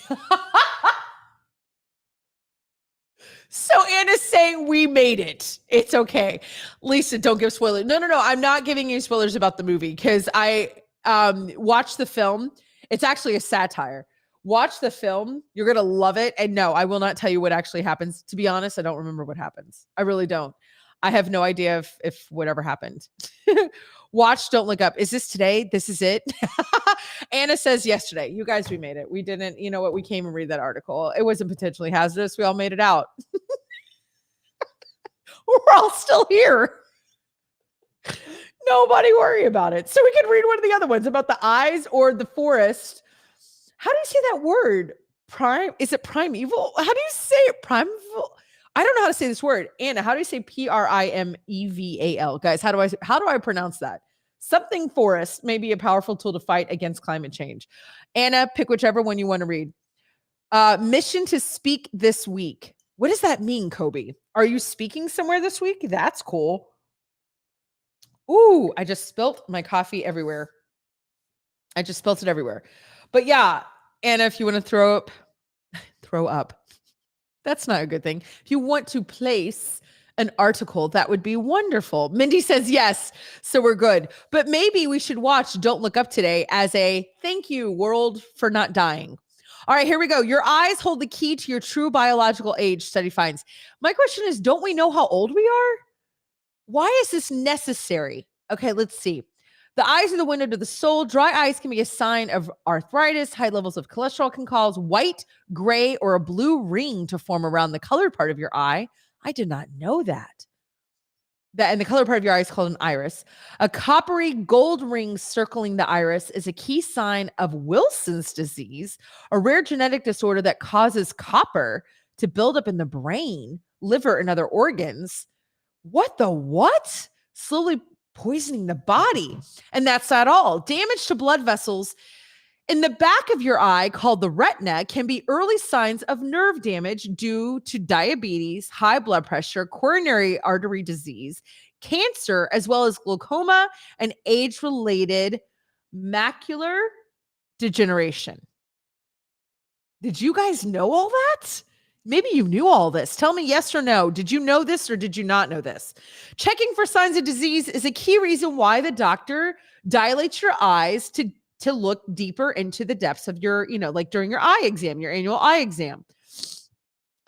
So Anna's saying we made it. It's okay. Lisa, don't give spoilers. No. I'm not giving you spoilers about the movie because I watched the film. It's actually a satire. Watch the film. You're going to love it. And no, I will not tell you what actually happens. To be honest, I don't remember what happens. I really don't. I have no idea if whatever happened. Watch Don't Look Up. Is this today? This is it? Anna says yesterday. You guys, we made it. We didn't, you know what? We came and read that article. It wasn't potentially hazardous. We all made it out. We're all still here. Nobody worry about it. So we can read one of the other ones about the eyes or the forest. How do you say that word? Prime? Is it primeval? How do you say it? Primeval? I don't know how to say this word. Anna, how do you say Primeval? Guys, how do I pronounce that? Something forest may be a powerful tool to fight against climate change. Anna, pick whichever one you want to read. Mission to speak this week. What does that mean, Kobe? Are you speaking somewhere this week? That's cool. Ooh, I just spilt my coffee everywhere. I just spilt it everywhere. But yeah, Anna, if you want to throw up. That's not a good thing. If you want to place an article, that would be wonderful. Mindy says yes, so we're good. But maybe we should watch Don't Look Up today as a thank you, world, for not dying. All right, here we go. Your eyes hold the key to your true biological age, study finds. My question is, don't we know how old we are? Why is this necessary? Okay, let's see. The eyes are the window to the soul. Dry eyes can be a sign of arthritis. High levels of cholesterol can cause white, gray, or a blue ring to form around the colored part of your eye. I did not know that. And the colored part of your eye is called an iris. A coppery gold ring circling the iris is a key sign of Wilson's disease, a rare genetic disorder that causes copper to build up in the brain, liver, and other organs. What the what? Slowly poisoning the body. And that's not all. Damage to blood vessels in the back of your eye, called the retina, can be early signs of nerve damage due to diabetes, high blood pressure, coronary artery disease, cancer, as well as glaucoma and age-related macular degeneration. Did you guys know all that? Maybe you knew all this. Tell me yes or no. Did you know this or did you not know this? Checking for signs of disease is a key reason why the doctor dilates your eyes to look deeper into the depths of your, like during your eye exam, your annual eye exam.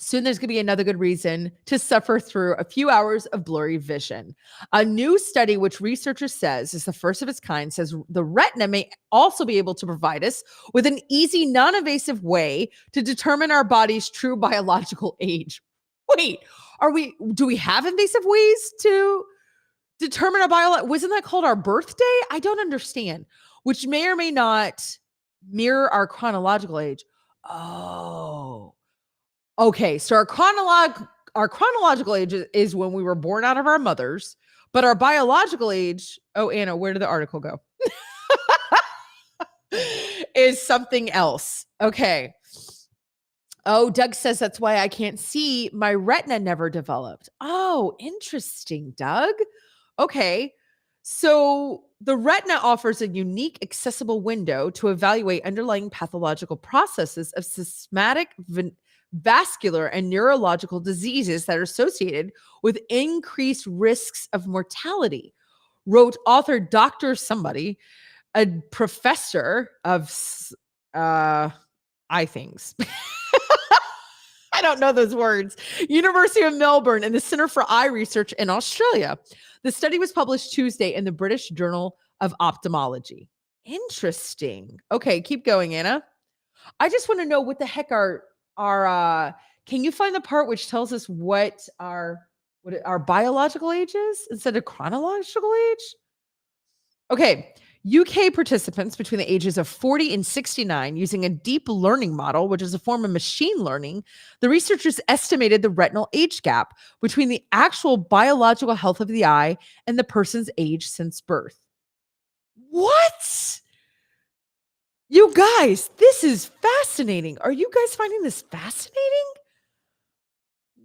Soon there's going to be another good reason to suffer through a few hours of blurry vision. A new study, which researchers says is the first of its kind, says the retina may also be able to provide us with an easy, non-invasive way to determine our body's true biological age. Wait, do we have invasive ways to determine our biological? Wasn't that called our birthday? I don't understand. Which may or may not mirror our chronological age. Oh. Okay, so our chronological age is when we were born out of our mothers, but our biological age, oh, Anna, where did the article go? Is something else. Okay. Oh, Doug says that's why I can't see. My retina never developed. Oh, interesting, Doug. Okay. So the retina offers a unique, accessible window to evaluate underlying pathological processes of systematic vascular and neurological diseases that are associated with increased risks of mortality, wrote author Dr. Somebody, a professor of eye things. I don't know those words. University of Melbourne and the Center for Eye Research in Australia. The study was published Tuesday in the British Journal of Ophthalmology. Interesting. Okay, keep going, Anna. I just want to know what the heck our can you find the part which tells us what our biological age is instead of chronological age? Okay. UK participants between the ages of 40 and 69 using a deep learning model, which is a form of machine learning, the researchers estimated the retinal age gap between the actual biological health of the eye and the person's age since birth. What? You guys, this is fascinating. Are you guys finding this fascinating?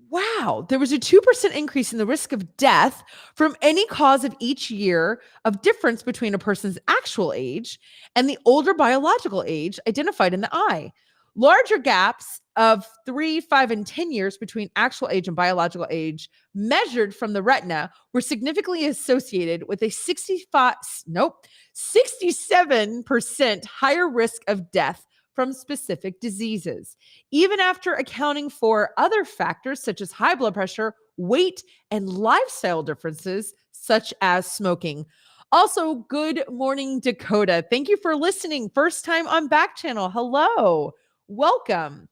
Wow, there was a 2% increase in the risk of death from any cause of each year of difference between a person's actual age and the older biological age identified in the eye. Larger gaps of 3, 5, and 10 years between actual age and biological age measured from the retina were significantly associated with a 67% higher risk of death from specific diseases, even after accounting for other factors such as high blood pressure, weight, and lifestyle differences such as smoking. Also, good morning, Dakota. Thank you for listening. First time on Backchannel. Hello. Welcome.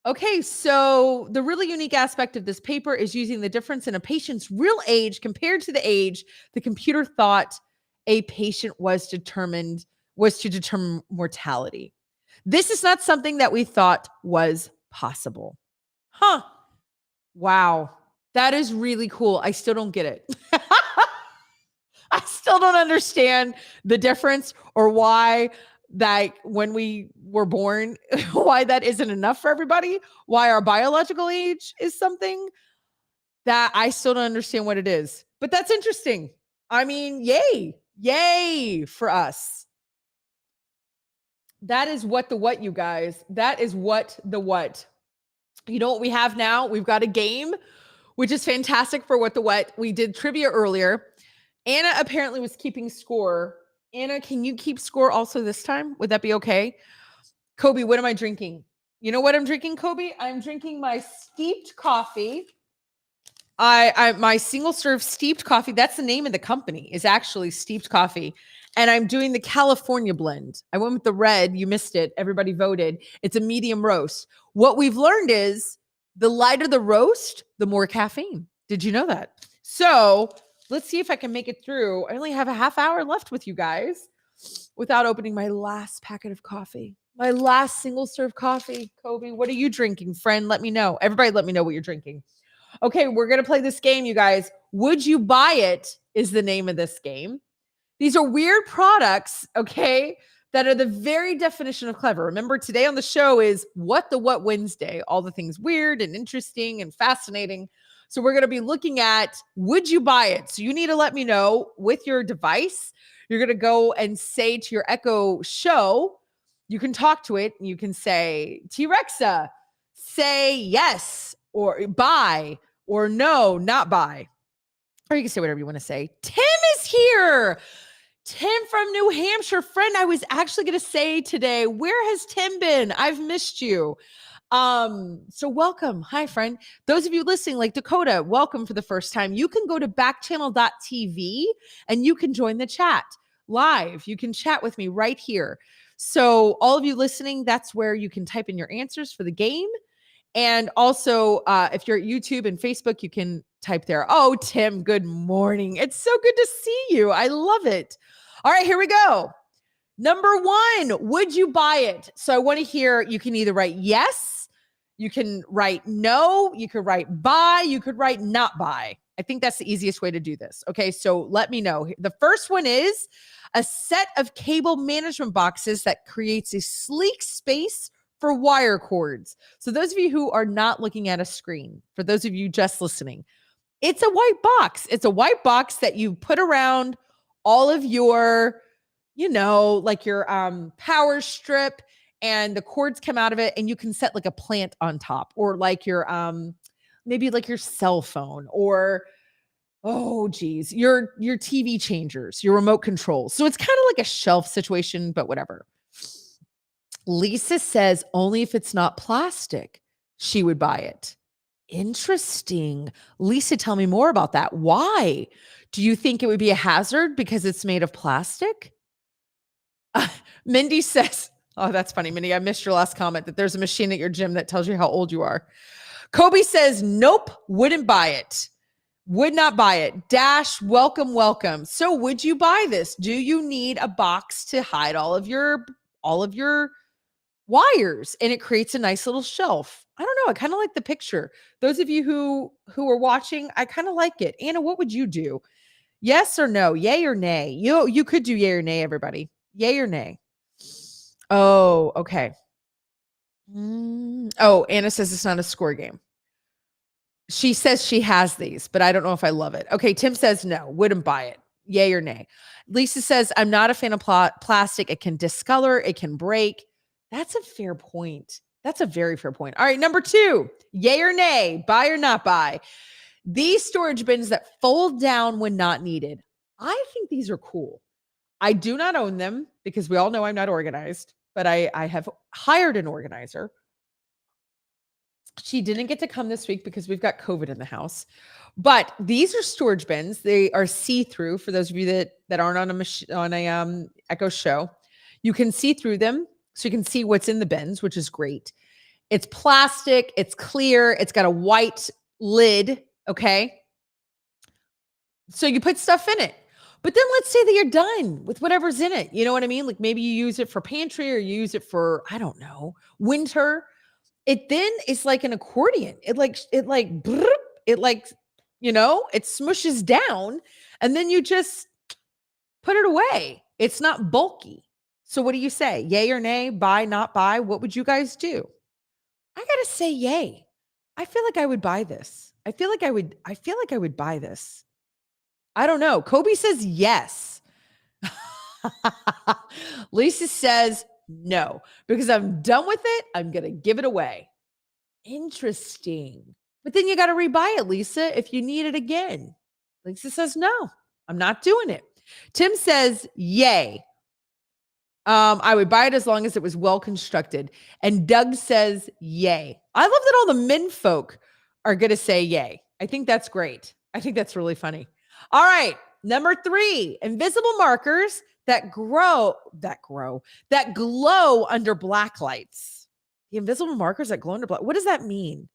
Okay, so the really unique aspect of this paper is using the difference in a patient's real age compared to the age the computer thought a patient was to determine mortality. This is not something that we thought was possible. Huh. Wow. That is really cool. I still don't get it. I still don't understand the difference or why that when we were born, why that isn't enough for everybody, why our biological age is something that I still don't understand what it is. But that's interesting. I mean, yay for us. That is what the what, you guys. That is what the what. You know what we have now? We've got a game, which is fantastic for what the what. We did trivia earlier. Anna apparently was keeping score. Anna, can you keep score also this time? Would that be okay? Kobe, what am I drinking? You know what I'm drinking, Kobe? I'm drinking my steeped coffee. My single serve steeped coffee. That's the name of the company, is actually Steeped Coffee. And I'm doing the California blend. I went with the red. You missed it. Everybody voted. It's a medium roast. What we've learned is the lighter the roast, the more caffeine. Did you know that? So let's see if I can make it through. I only have a half hour left with you guys without opening my last packet of coffee. My last single serve coffee. Kobe, what are you drinking, friend? Let me know. Everybody let me know what you're drinking. Okay, we're going to play this game, you guys. Would you buy it is the name of this game. These are weird products, okay, that are the very definition of clever. Remember, today on the show is What the What Wednesday, all the things weird and interesting and fascinating. So we're going to be looking at would you buy it? So you need to let me know with your device. You're going to go and say to your Echo Show, you can talk to it and you can say, T-Rexa, say yes or buy or no, not buy. Or you can say whatever you want to say. Tim is here. Tim from New Hampshire. Friend, I was actually going to say today, where has Tim been? I've missed you. So welcome. Hi, friend. Those of you listening, like Dakota, welcome for the first time. You can go to backchannel.tv and you can join the chat live. You can chat with me right here. So all of you listening, that's where you can type in your answers for the game. And also, if you're at YouTube and Facebook, you can type there. Oh, Tim, good morning. It's so good to see you. I love it. All right, here we go. Number one, would you buy it? So I want to hear, you can either write yes, you can write no, you could write buy, you could write not buy. I think that's the easiest way to do this. Okay, so let me know. The first one is a set of cable management boxes that creates a sleek space for wire cords. So those of you who are not looking at a screen, for those of you just listening, it's a white box. It's a white box that you put around all of your, like your power strip, and the cords come out of it, and you can set like a plant on top, or like your maybe like your cell phone, or your TV changers, your remote controls. So it's kind of like a shelf situation, but whatever. Lisa says only if it's not plastic, she would buy it. Interesting. Lisa, tell me more about that. Why? Do you think it would be a hazard because it's made of plastic? Mindy says, oh, that's funny, Mindy. I missed your last comment that there's a machine at your gym that tells you how old you are. Kobe says, nope, wouldn't buy it. Would not buy it. Dash, welcome. So would you buy this? Do you need a box to hide all of your wires, and it creates a nice little shelf? I don't know. I kind of like the picture. Those of you who are watching, I kind of like it. Anna, what would you do? Yes or no? Yay or nay? You could do yay or nay, everybody. Yay or nay? Oh, okay. Oh, Anna says it's not a score game. She says she has these, but I don't know if I love it. Okay, Tim says no, wouldn't buy it. Yay or nay? Lisa says, I'm not a fan of plastic. It can discolor, it can break. That's a fair point. That's a very fair point. All right, number two, yay or nay? Buy or not buy? These storage bins that fold down when not needed. I think these are cool. I do not own them because we all know I'm not organized, but I have hired an organizer. She didn't get to come this week because we've got COVID in the house. But these are storage bins. They are see-through. For those of you that aren't on a Echo Show, you can see through them, so you can see what's in the bins, which is great. It's plastic. It's clear. It's got a white lid. Okay, so you put stuff in it. But then let's say that you're done with whatever's in it. You know what I mean? Like maybe you use it for pantry, or you use it for, I don't know, winter. It then is like an accordion. It smushes down, and then you just put it away. It's not bulky. So what do you say? Yay or nay? Buy, not buy? What would you guys do? I got to say yay. I feel like I would buy this. I feel like I would buy this. I don't know. Kobe says yes. Lisa says no, because I'm done with it. I'm going to give it away. Interesting. But then you got to rebuy it, Lisa, if you need it again. Lisa says no, I'm not doing it. Tim says yay. I would buy it as long as it was well constructed. And Doug says yay. I love that all the men folk are going to say yay. I think that's great. I think that's really funny. All right. Number 3, invisible markers that glow under black lights. The invisible markers that glow under black. What does that mean?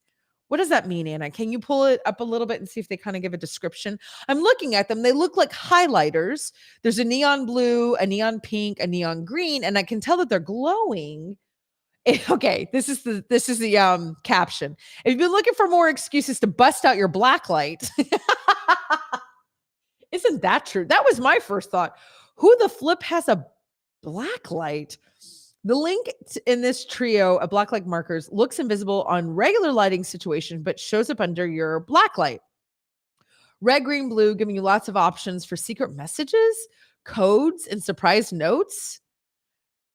What does that mean, Anna? Can you pull it up a little bit and see if they kind of give a description? I'm looking at them. They look like highlighters. There's a neon blue, a neon pink, a neon green, and I can tell that they're glowing. Okay, this is the caption. If you've been looking for more excuses to bust out your black light, isn't that true? That was my first thought. Who the flip has a black light? The link in this trio of black light markers looks invisible on regular lighting situation, but shows up under your black light. Red, green, blue, giving you lots of options for secret messages, codes, and surprise notes.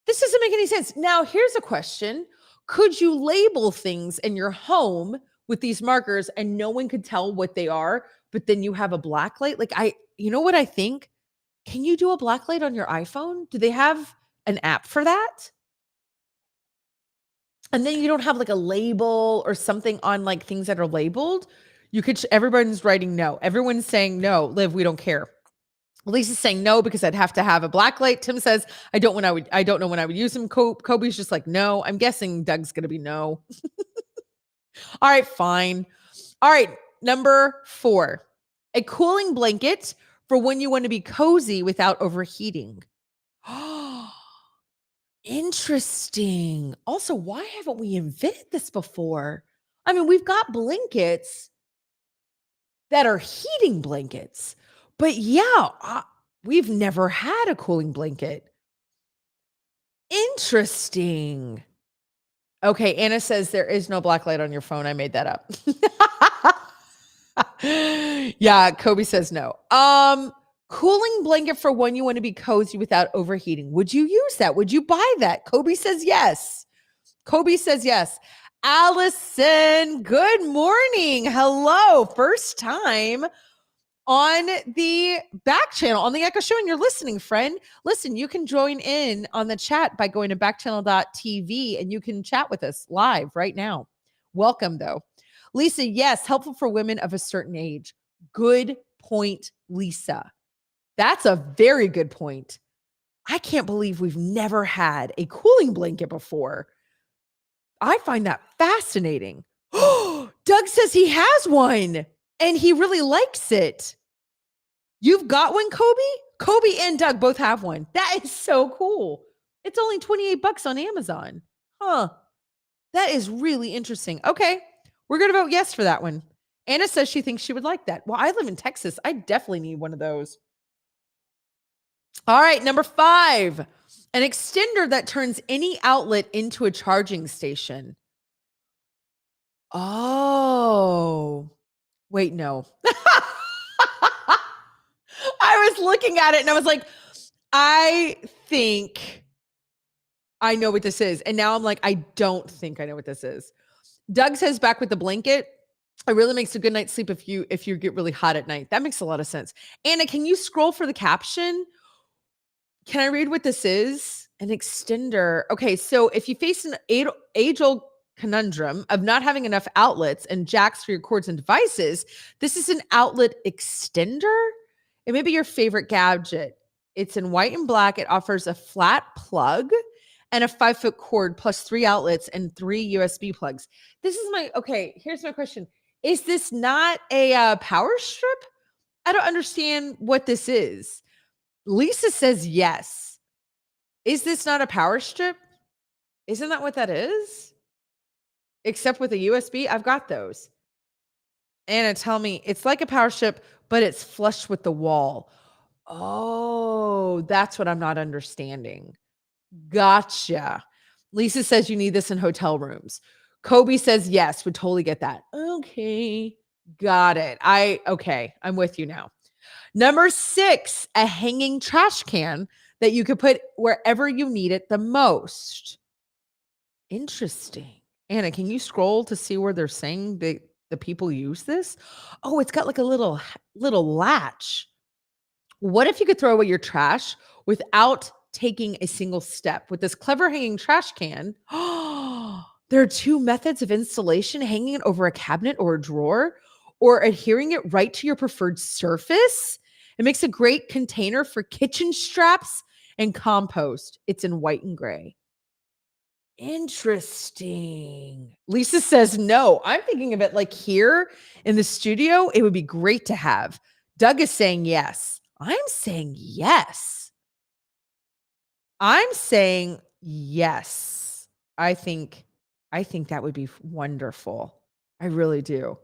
This doesn't make any sense. Now, here's a question. Could you label things in your home with these markers and no one could tell what they are, but then you have a black light? You know what I think? Can you do a black light on your iPhone? Do they have an app for that? And then you don't have like a label or something on like things that are labeled. Everyone's writing no. Everyone's saying no. Liv, we don't care. Lisa's saying no because I'd have to have a black light. Tim says I don't know when I would use them. Kobe's just like no. I'm guessing Doug's gonna be no. All right, fine. All right, number 4, a cooling blanket for when you want to be cozy without overheating. Interesting. Also, why haven't we invented this before? I mean, we've got blankets that are heating blankets, but we've never had a cooling blanket. Interesting. Okay, Anna says there is no black light on your phone. I made that up. Yeah, Kobe says no. Cooling blanket for when you want to be cozy without overheating. Would you use that? Would you buy that? Kobe says yes. Kobe says yes. Allison, good morning. Hello. First time on the back channel, on the Echo Show, and you're listening, friend. Listen, you can join in on the chat by going to backchannel.tv and you can chat with us live right now. Welcome, though. Lisa, yes, helpful for women of a certain age. Good point, Lisa. That's a very good point. I can't believe we've never had a cooling blanket before. I find that fascinating. Doug says he has one and he really likes it. You've got one, Kobe? Kobe and Doug both have one. That is so cool. It's only $28 on Amazon. Huh. That is really interesting. Okay. We're going to vote yes for that one. Anna says she thinks she would like that. Well, I live in Texas. I definitely need one of those. All right, number 5, an extender that turns any outlet into a charging station. Oh, wait, no. I was looking at it and I was like, I think I know what this is. And now I'm like, I don't think I know what this is. Doug says back with the blanket. It really makes a good night's sleep if you get really hot at night. That makes a lot of sense. Anna, can you scroll for the caption? Can I read what this is? An extender. Okay, so if you face an age-old conundrum of not having enough outlets and jacks for your cords and devices, this is an outlet extender. It may be your favorite gadget. It's in white and black. It offers a flat plug and a 5-foot cord plus 3 outlets and 3 USB plugs. Here's my question. Is this not a power strip? I don't understand what this is. Lisa says yes. Is this not a power strip? Isn't that what that is? Except with a USB? I've got those. Anna, tell me, it's like a power strip, but it's flush with the wall. Oh, that's what I'm not understanding. Gotcha. Lisa says you need this in hotel rooms. Kobe says yes, would totally get that. Okay, got it. I'm with you now. Number 6, a hanging trash can that you could put wherever you need it the most. Interesting. Anna, can you scroll to see where they're saying the people use this? Oh, it's got like a little latch. What if you could throw away your trash without taking a single step? With this clever hanging trash can, there are 2 methods of installation: hanging it over a cabinet or a drawer, or adhering it right to your preferred surface. It makes a great container for kitchen straps and compost. It's in white and gray. Interesting. Lisa says no. I'm thinking of it like here in the studio, it would be great to have. Doug is saying yes. I'm saying yes. I'm saying yes. I think that would be wonderful. I really do.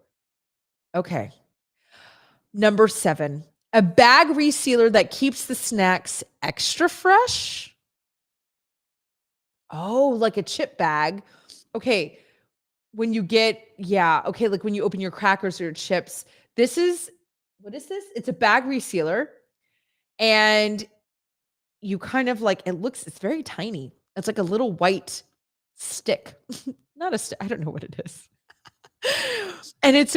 Okay. Number 7, a bag resealer that keeps the snacks extra fresh. Oh, like a chip bag. Okay. When you get, okay, like when you open your crackers or your chips, what is this? It's a bag resealer. And you kind of like, it's very tiny. It's like a little white stick. Not a stick. I don't know what it is. And it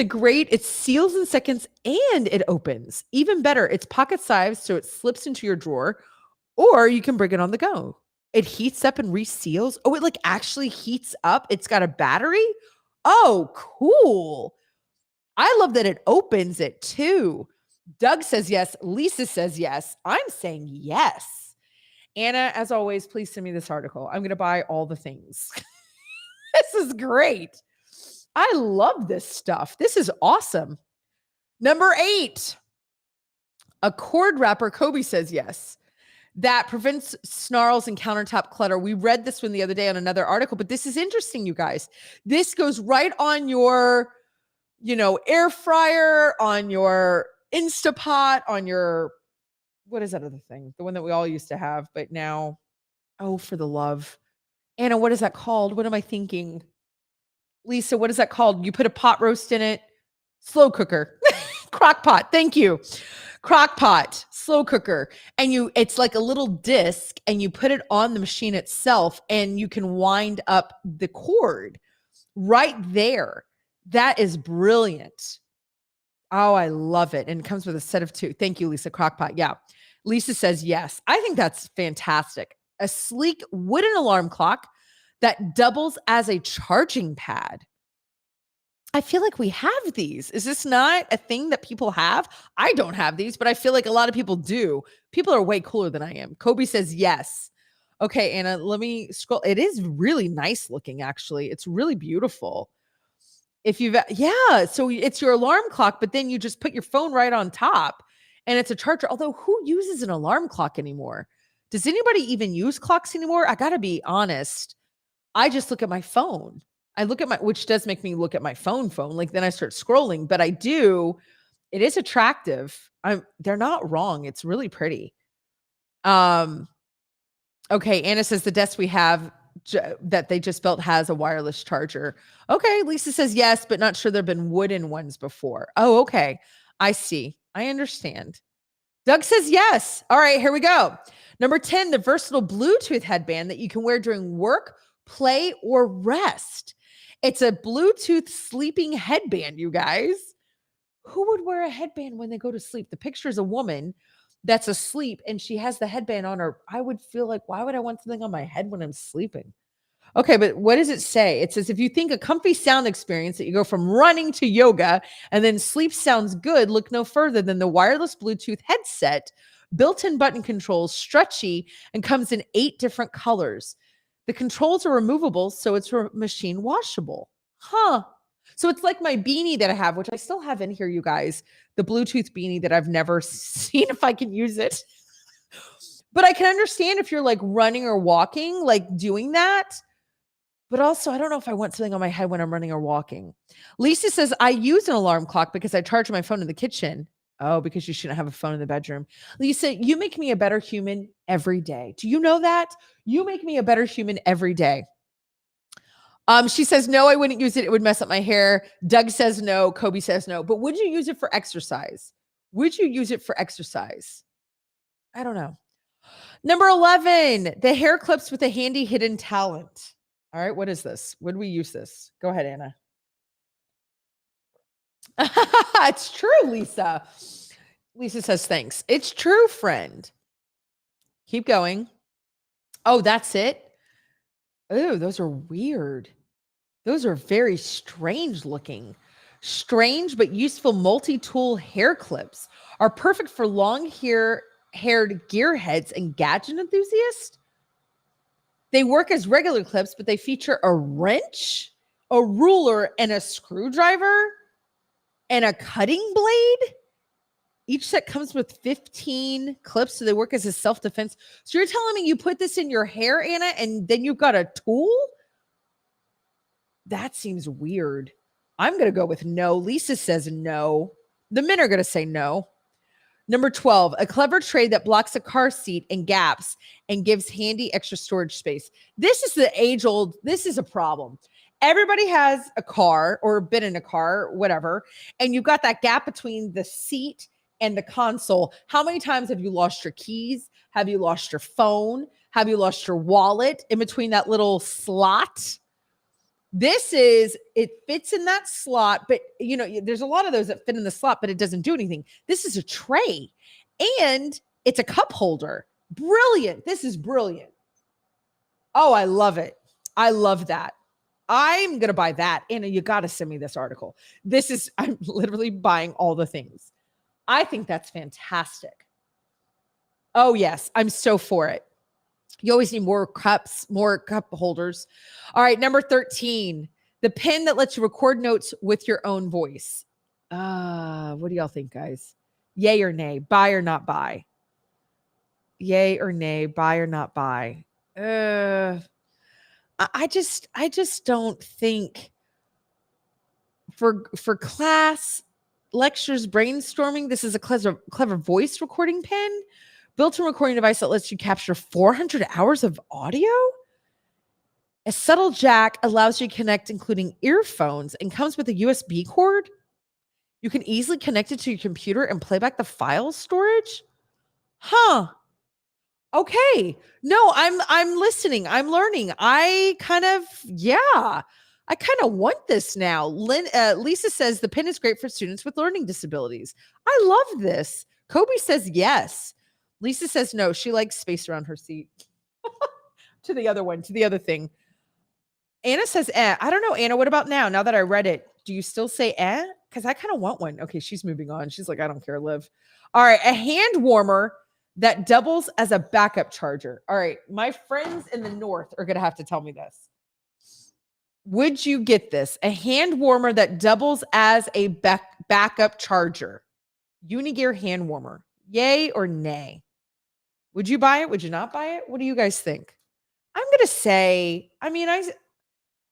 seals in seconds and it opens. Even better, it's pocket sized, so it slips into your drawer, or you can bring it on the go. It heats up and reseals. Oh, it like actually heats up. It's got a battery. Oh, cool. I love that it opens it too. Doug says yes. Lisa says yes. I'm saying yes. Anna, as always, please send me this article. I'm going to buy all the things. This is great. I love this stuff. This is awesome. Number 8, a cord wrapper. Kobe says yes. That prevents snarls and countertop clutter. We read this one the other day on another article, but this is interesting, you guys. This goes right on your, air fryer, on your Instapot, on your, what is that other thing? The one that we all used to have, but now, oh, for the love. Anna, what is that called? What am I thinking? Lisa, what is that called? You put a pot roast in it. Slow cooker. Crock pot. Thank you. Crock pot, slow cooker. And it's like a little disc, and you put it on the machine itself, and you can wind up the cord right there. That is brilliant. Oh, I love it. And it comes with a set of 2. Thank you, Lisa. Crock pot. Yeah. Lisa says yes. I think that's fantastic. A sleek wooden alarm clock that doubles as a charging pad. I feel like we have these. Is this not a thing that people have? I don't have these, but I feel like a lot of people do. People are way cooler than I am. Kobe says yes. Okay, Anna, let me scroll. It is really nice looking, actually. It's really beautiful. So it's your alarm clock, but then you just put your phone right on top, and it's a charger. Although, who uses an alarm clock anymore? Does anybody even use clocks anymore? I got to be honest. I just look at my phone. Which does make me look at my phone. Like then I start scrolling, but I do. It is attractive. They're not wrong. It's really pretty. Okay. Anna says the desk we have that they just built has a wireless charger. Okay. Lisa says yes, but not sure there've been wooden ones before. Oh, okay. I see. I understand. Doug says yes. All right, here we go. Number 10, the versatile Bluetooth headband that you can wear during work, play, or rest. It's a Bluetooth sleeping headband, you guys. Who would wear a headband when they go to sleep? The picture is a woman that's asleep and she has the headband on her. I would feel like, why would I want something on my head when I'm sleeping? Okay, but what does it say? It says, if you think a comfy sound experience that you go from running to yoga and then sleep sounds good, look no further than the wireless Bluetooth headset, built-in button controls, stretchy, and comes in 8 different colors. The controls are removable, so it's machine washable. So it's like my beanie that I have, which I still have in here, you guys, the Bluetooth beanie that I've never seen if I can use it. But I can understand if you're like running or walking, like doing that. But also, I don't know if I want something on my head when I'm running or walking. Lisa says, I use an alarm clock because I charge my phone in the kitchen. Oh, because you shouldn't have a phone in the bedroom. Lisa, you make me a better human every day. Do you know that? You make me a better human every day. She says, no, I wouldn't use it. It would mess up my hair. Doug says no. Kobe says no. But would you use it for exercise? Would you use it for exercise? I don't know. Number 11, the hair clips with a handy hidden talent. All right, what is this? Would we use this? Go ahead, Anna. It's true, Lisa. Lisa says thanks. It's true, friend. Keep going. Oh, that's it? Oh, those are weird. Those are very strange looking. Strange but useful multi-tool hair clips are perfect for long-haired gearheads and gadget enthusiasts. They work as regular clips, but they feature a wrench, a ruler, and a screwdriver, and a cutting blade. Each set comes with 15 clips, so they work as a self-defense. So you're telling me you put this in your hair, Anna, and then you've got a tool? That seems weird. I'm going to go with no. Lisa says no. The men are going to say no. Number 12, a clever tray that blocks a car seat and gaps and gives handy extra storage space. This is the age-old, this is a problem. Everybody has a car or been in a car, whatever, and you've got that gap between the seat and the console. How many times have you lost your keys? Have you lost your phone? Have you lost your wallet in between that little slot? It fits in that slot, but there's a lot of those that fit in the slot, but it doesn't do anything. This is a tray and it's a cup holder. Brilliant. This is brilliant. Oh, I love it. I love that. I'm going to buy that. Anna, you got to send me this article. I'm literally buying all the things. I think that's fantastic. Oh, yes. I'm so for it. You always need more cups, more cup holders. All right, number 13, the pen that lets you record notes with your own voice. What do y'all think, guys? Yay or nay? Buy or not buy? Yay or nay? Buy or not buy? I just don't think for class lectures, brainstorming, this is a clever voice recording pen. Built-in recording device that lets you capture 400 hours of audio. A subtle jack allows you to connect, including earphones, and comes with a USB cord. You can easily connect it to your computer and play back the file storage. Huh. Okay. No, I'm listening. I'm learning. I kind of want this now. Lisa says the pen is great for students with learning disabilities. I love this. Kobe says yes. Lisa says no. She likes space around her seat. To the other thing. Anna says eh. I don't know, Anna. What about now? Now that I read it, do you still say eh? Because I kind of want one. Okay, she's moving on. She's like, I don't care, Liv. All right, a hand warmer that doubles as a backup charger. All right, my friends in the north are going to have to tell me this. Would you get this? A hand warmer that doubles as a backup charger. Unigear hand warmer. Yay or nay? Would you buy it? Would you not buy it? What do you guys think? I'm going to say, I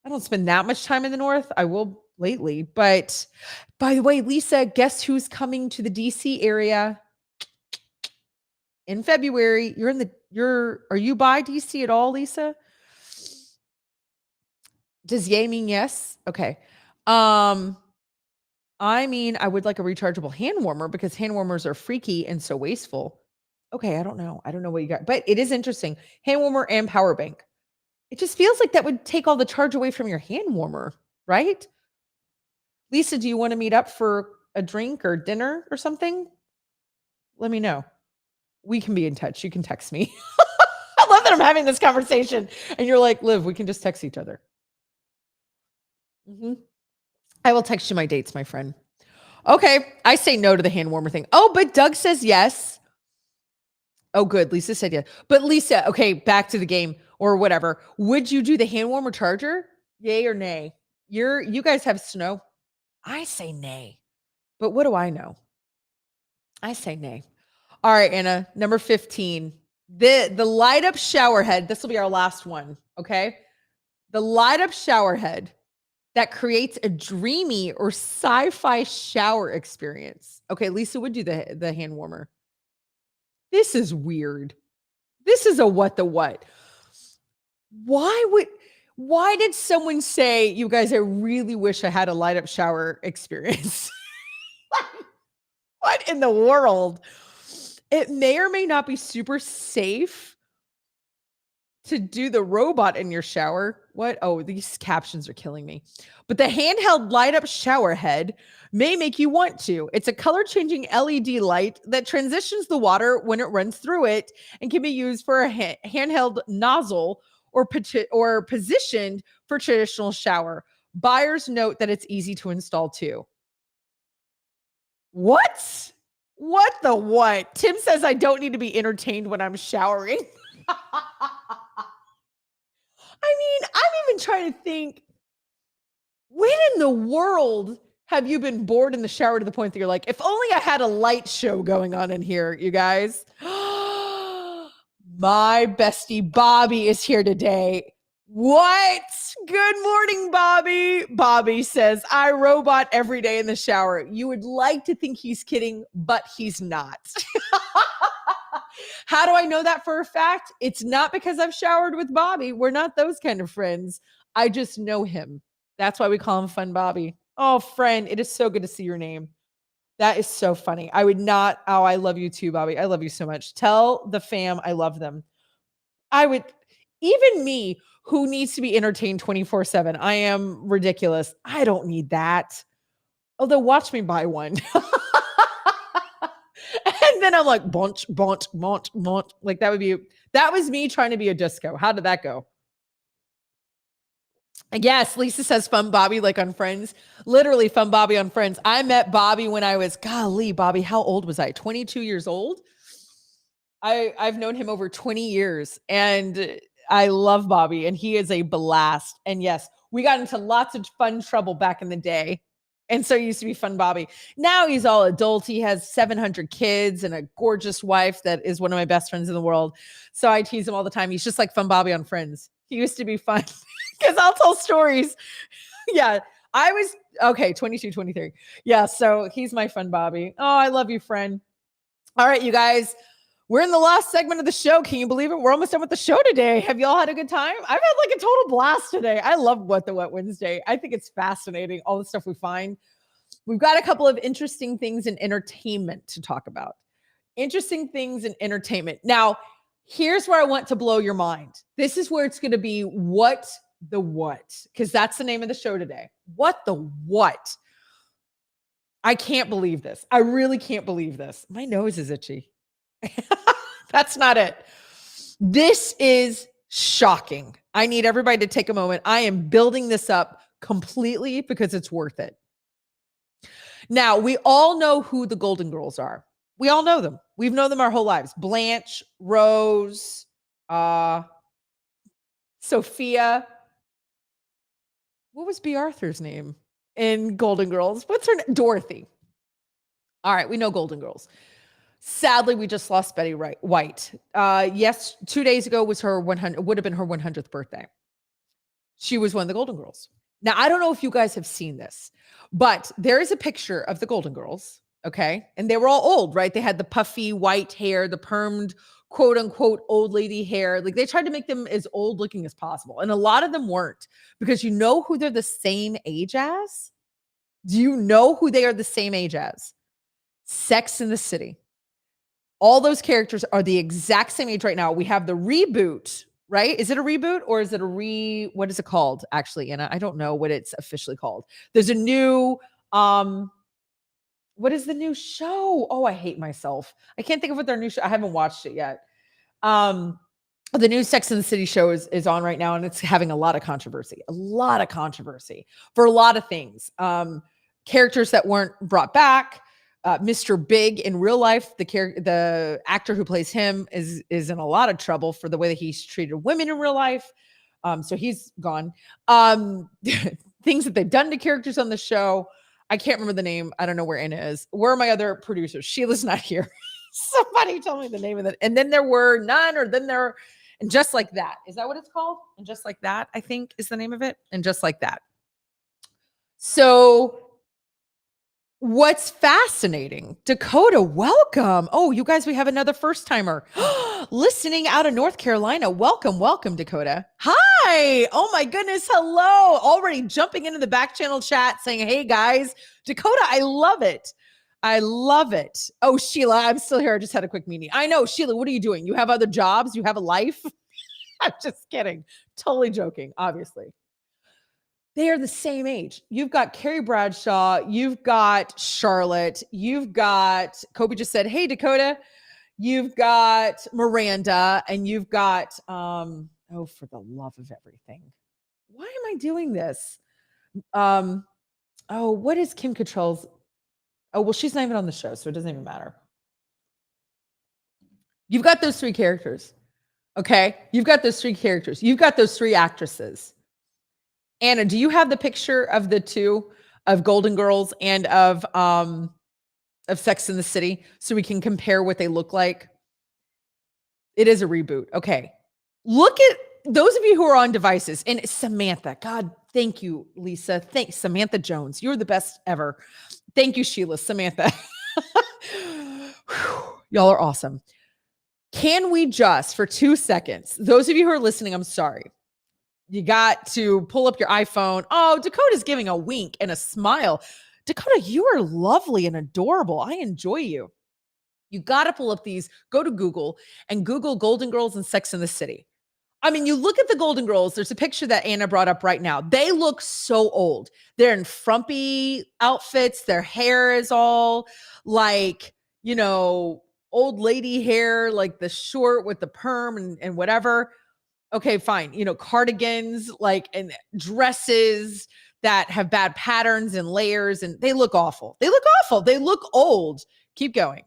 don't spend that much time in the north. I will lately, but by the way, Lisa, guess who's coming to the DC area in February? Are you by DC at all, Lisa? Does yay mean yes? Okay. I would like a rechargeable hand warmer because hand warmers are freaky and so wasteful. Okay, I don't know. I don't know what you got, but it is interesting. Hand warmer and power bank. It just feels like that would take all the charge away from your hand warmer, right? Lisa, do you want to meet up for a drink or dinner or something? Let me know. We can be in touch. You can text me. I love that I'm having this conversation and you're like, Liv, we can just text each other. Mm-hmm. I will text you my dates, my friend. Okay, I say no to the hand warmer thing. Oh, but Doug says yes. Oh, good. Lisa said yes. But Lisa, okay, back to the game or whatever. Would you do the hand warmer charger? Yay or nay? You guys have snow. I say nay. But what do I know? I say nay. All right, Anna, number 15. The light up shower head. This will be our last one, okay? The light up shower head that creates a dreamy or sci-fi shower experience. Okay, Lisa would do the hand warmer. This is weird. This is a what the what. Why did someone say, you guys, I really wish I had a light up shower experience? What in the world? It may or may not be super safe to do the robot in your shower. What? Oh, these captions are killing me. But the handheld light up shower head may make you want to. It's a color changing LED light that transitions the water when it runs through it and can be used for a handheld nozzle or positioned for traditional shower. Buyers note that it's easy to install too. What? What the what? Tim says I don't need to be entertained when I'm showering. I mean, I'm even trying to think, when in the world have you been bored in the shower to the point that you're like, if only I had a light show going on in here, you guys? My bestie Bobby is here today. What? Good morning, Bobby. Bobby says, I robot every day in the shower. You would like to think he's kidding, but he's not. How do I know that for a fact? It's not because I've showered with Bobby. We're not those kind of friends. I just know him. That's why we call him Fun Bobby. Oh, friend, it is so good to see your name. That is so funny. I would not. Oh, I love you too, Bobby. I love you so much. Tell the fam I love them. I would, even me who needs to be entertained 24/7. I am ridiculous. I don't need that. Although watch me buy one. And then I'm like, bunch. Like that was me trying to be a disco. How did that go? Yes, Lisa says Fun Bobby like on Friends. Literally Fun Bobby on Friends. I met Bobby when I was, golly, Bobby, how old was I? 22 years old? I've known him over 20 years and I love Bobby and he is a blast. And yes, we got into lots of fun trouble back in the day. And so he used to be Fun Bobby. Now he's all adult. He has 700 kids and a gorgeous wife that is one of my best friends in the world. So I tease him all the time. He's just like Fun Bobby on Friends. He used to be fun because I'll tell stories. Yeah, I was, okay, 22, 23. Yeah, so he's my Fun Bobby. Oh, I love you, friend. All right, you guys. We're in the last segment of the show. Can you believe it? We're almost done with the show today. Have y'all had a good time? I've had like a total blast today. I love What the What Wednesday. I think it's fascinating, all the stuff we find. We've got a couple of interesting things in entertainment to talk about. Interesting things in entertainment. Now, here's where I want to blow your mind. This is where it's going to be What the What, because that's the name of the show today. What the What? I can't believe this. I really can't believe this. My nose is itchy. That's not it. This is shocking. I need everybody to take a moment. I am building this up completely because it's worth it. Now, we all know who the Golden Girls are. We all know them. We've known them our whole lives. Blanche, Rose, Sophia. What was B. Arthur's name in Golden Girls? What's her name? Dorothy. All right, we know Golden Girls. Sadly, we just lost Betty White. Yes, 2 days ago was her 100. Would have been her 100th birthday. She was one of the Golden Girls. Now, I don't know if you guys have seen this, but there is a picture of the Golden Girls. Okay, and they were all old, right? They had the puffy white hair, the permed, quote unquote, old lady hair. Like they tried to make them as old looking as possible, and a lot of them weren't, because you know who they're the same age as. Do you know who they are the same age as? Sex and the City. All those characters are the exact same age right now. We have the reboot, right? Is it a reboot or is it what is it called? Actually, Anna, I don't know what it's officially called. There's a new, what is the new show? Oh, I hate myself. I can't think of what their new show. I haven't watched it yet. The new Sex and the City show is on right now, and it's having a lot of controversy for a lot of things. Characters that weren't brought back. Mr. Big in real life, the actor who plays him is in a lot of trouble for the way that he's treated women in real life. So he's gone. Things that they've done to characters on the show. I can't remember the name. I don't know where Anna is. Where are my other producers? Sheila's not here. Somebody tell me the name of that. And then there were none, and Just Like That. Is that what it's called? And Just Like That, I think, is the name of it. And Just Like That. So what's fascinating, Dakota, welcome. Oh, you guys, we have another first timer listening out of North Carolina. Welcome, Dakota. Hi. Oh my goodness. Hello. Already jumping into the back channel chat saying, hey guys, Dakota, I love it. I love it. Oh, Sheila, I'm still here. I just had a quick meeting. I know, Sheila, what are you doing? You have other jobs? You have a life? I'm just kidding. Totally joking, obviously. They are the same age. You've got Carrie Bradshaw, you've got Charlotte, you've got Kobe just said, "Hey Dakota." You've got Miranda, and you've got oh, for the love of everything. Why am I doing this? Oh, what is Kim Cattrall's? Oh, well, she's not even on the show, so it doesn't even matter. You've got those three characters. Okay. You've got those three characters. You've got those three actresses. Anna, do you have the picture of the two of Golden Girls and of Sex in the City so we can compare what they look like? It is a reboot. Okay. Look at those of you who are on devices and Samantha. God, thank you, Lisa. Thanks, Samantha Jones. You're the best ever. Thank you, Sheila. Samantha. Y'all are awesome. Can we just, for 2 seconds, those of you who are listening, I'm sorry. You got to pull up your iPhone. Oh, Dakota's giving a wink and a smile. Dakota, you are lovely and adorable. I enjoy you. You got to pull up these, go to Google and Google Golden Girls and Sex in the City. I mean, you look at the Golden Girls, there's a picture that Anna brought up right now. They look so old. They're in frumpy outfits. Their hair is all like, old lady hair, like the short with the perm and whatever. Okay, fine. Cardigans, and dresses that have bad patterns and layers, and they look awful. They look old. Keep going.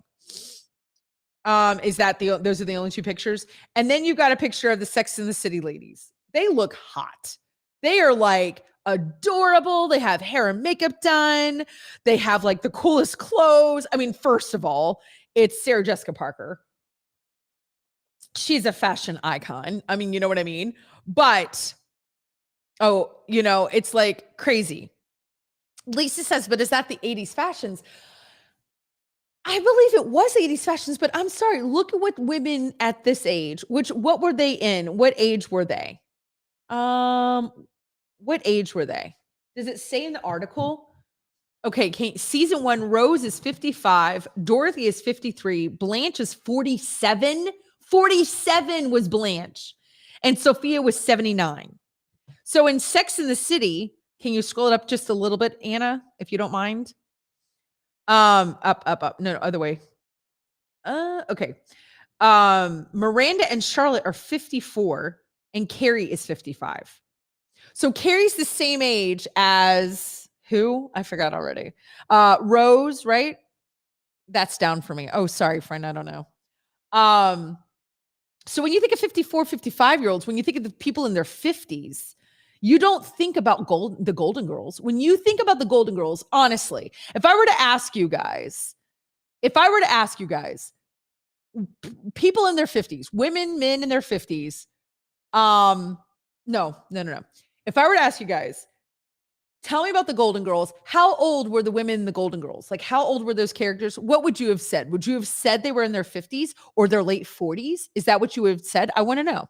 Those are the only two pictures? And then you've got a picture of the Sex in the City ladies. They look hot. They are adorable. They have hair and makeup done. They have the coolest clothes. I mean, first of all, it's Sarah Jessica Parker. She's a fashion icon. I mean, you know what I mean? But, it's crazy. Lisa says, but is that the 80s fashions? I believe it was 80s fashions, but I'm sorry. Look at what women at this age, what were they in? What age were they? What age were they? Does it say in the article? Okay, season 1, Rose is 55, Dorothy is 53, Blanche is 47. 47 was Blanche, and Sophia was 79. So in Sex in the City, can you scroll it up just a little bit, Anna, if you don't mind? Up. No, other way. Okay. Miranda and Charlotte are 54 and Carrie is 55. So Carrie's the same age as who? I forgot already. Rose, right? That's down for me. Oh, sorry, friend. I don't know. So when you think of 54, 55-year-olds, when you think of the people in their 50s, you don't think about the Golden Girls. When you think about the Golden Girls, honestly, if I were to ask you guys, people in their 50s, women, men in their 50s, no. If I were to ask you guys, tell me about the Golden Girls, how old were the women in the Golden Girls? How old were those characters? What would you have said? Would you have said they were in their 50s or their late 40s? Is that what you would have said? I want to know.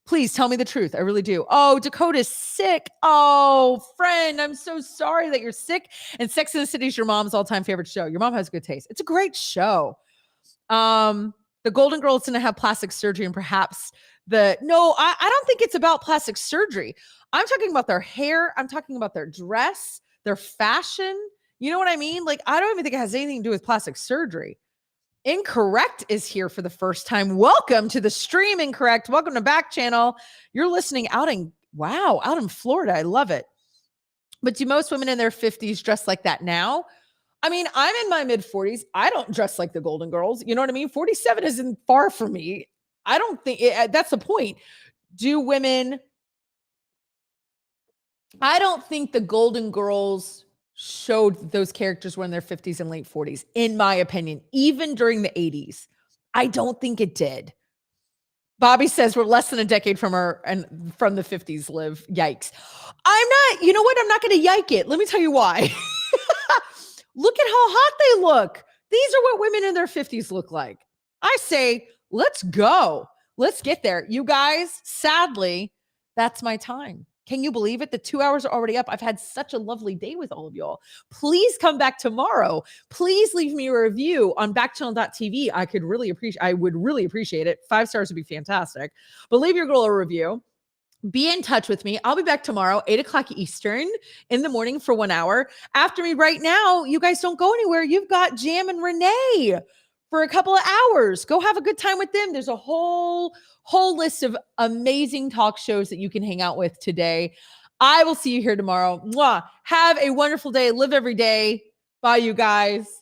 Please tell me the truth. I really do. Oh, Dakota's sick. Oh, friend, I'm so sorry that you're sick. And Sex and the City is your mom's all-time favorite show. Your mom has good taste. It's a great show. The Golden Girls didn't have plastic surgery, and perhaps I don't think it's about plastic surgery. I'm talking about their hair. I'm talking about their dress, their fashion. You know what I mean? I don't even think it has anything to do with plastic surgery. Incorrect is here for the first time. Welcome to the stream, Incorrect. Welcome to Backchannel. You're listening out in Florida. I love it. But do most women in their 50s dress like that now? I mean, I'm in my mid 40s. I don't dress like the Golden Girls. You know what I mean? 47 isn't far from me. I don't think that's the point. I don't think the Golden Girls showed those characters were in their 50s and late 40s, in my opinion, even during the 80s. I don't think it did. Bobby says we're less than a decade from the 50s, Liv. Yikes. You know what? I'm not going to yike it. Let me tell you why. Look at how hot they look. These are what women in their 50s look like. I say, let's go. Let's get there. You guys, sadly, that's my time. Can you believe it? The 2 hours are already up. I've had such a lovely day with all of y'all. Please come back tomorrow. Please leave me a review on backchannel.tv. I would really appreciate it. 5 stars would be fantastic. But leave your girl a review. Be in touch with me. I'll be back tomorrow, 8 o'clock Eastern in the morning for 1 hour. After me right now, you guys don't go anywhere. You've got Jam and Renee for a couple of hours. Go have a good time with them. There's a whole list of amazing talk shows that you can hang out with today. I will see you here tomorrow. Mwah. Have a wonderful day. Live every day. Bye, you guys.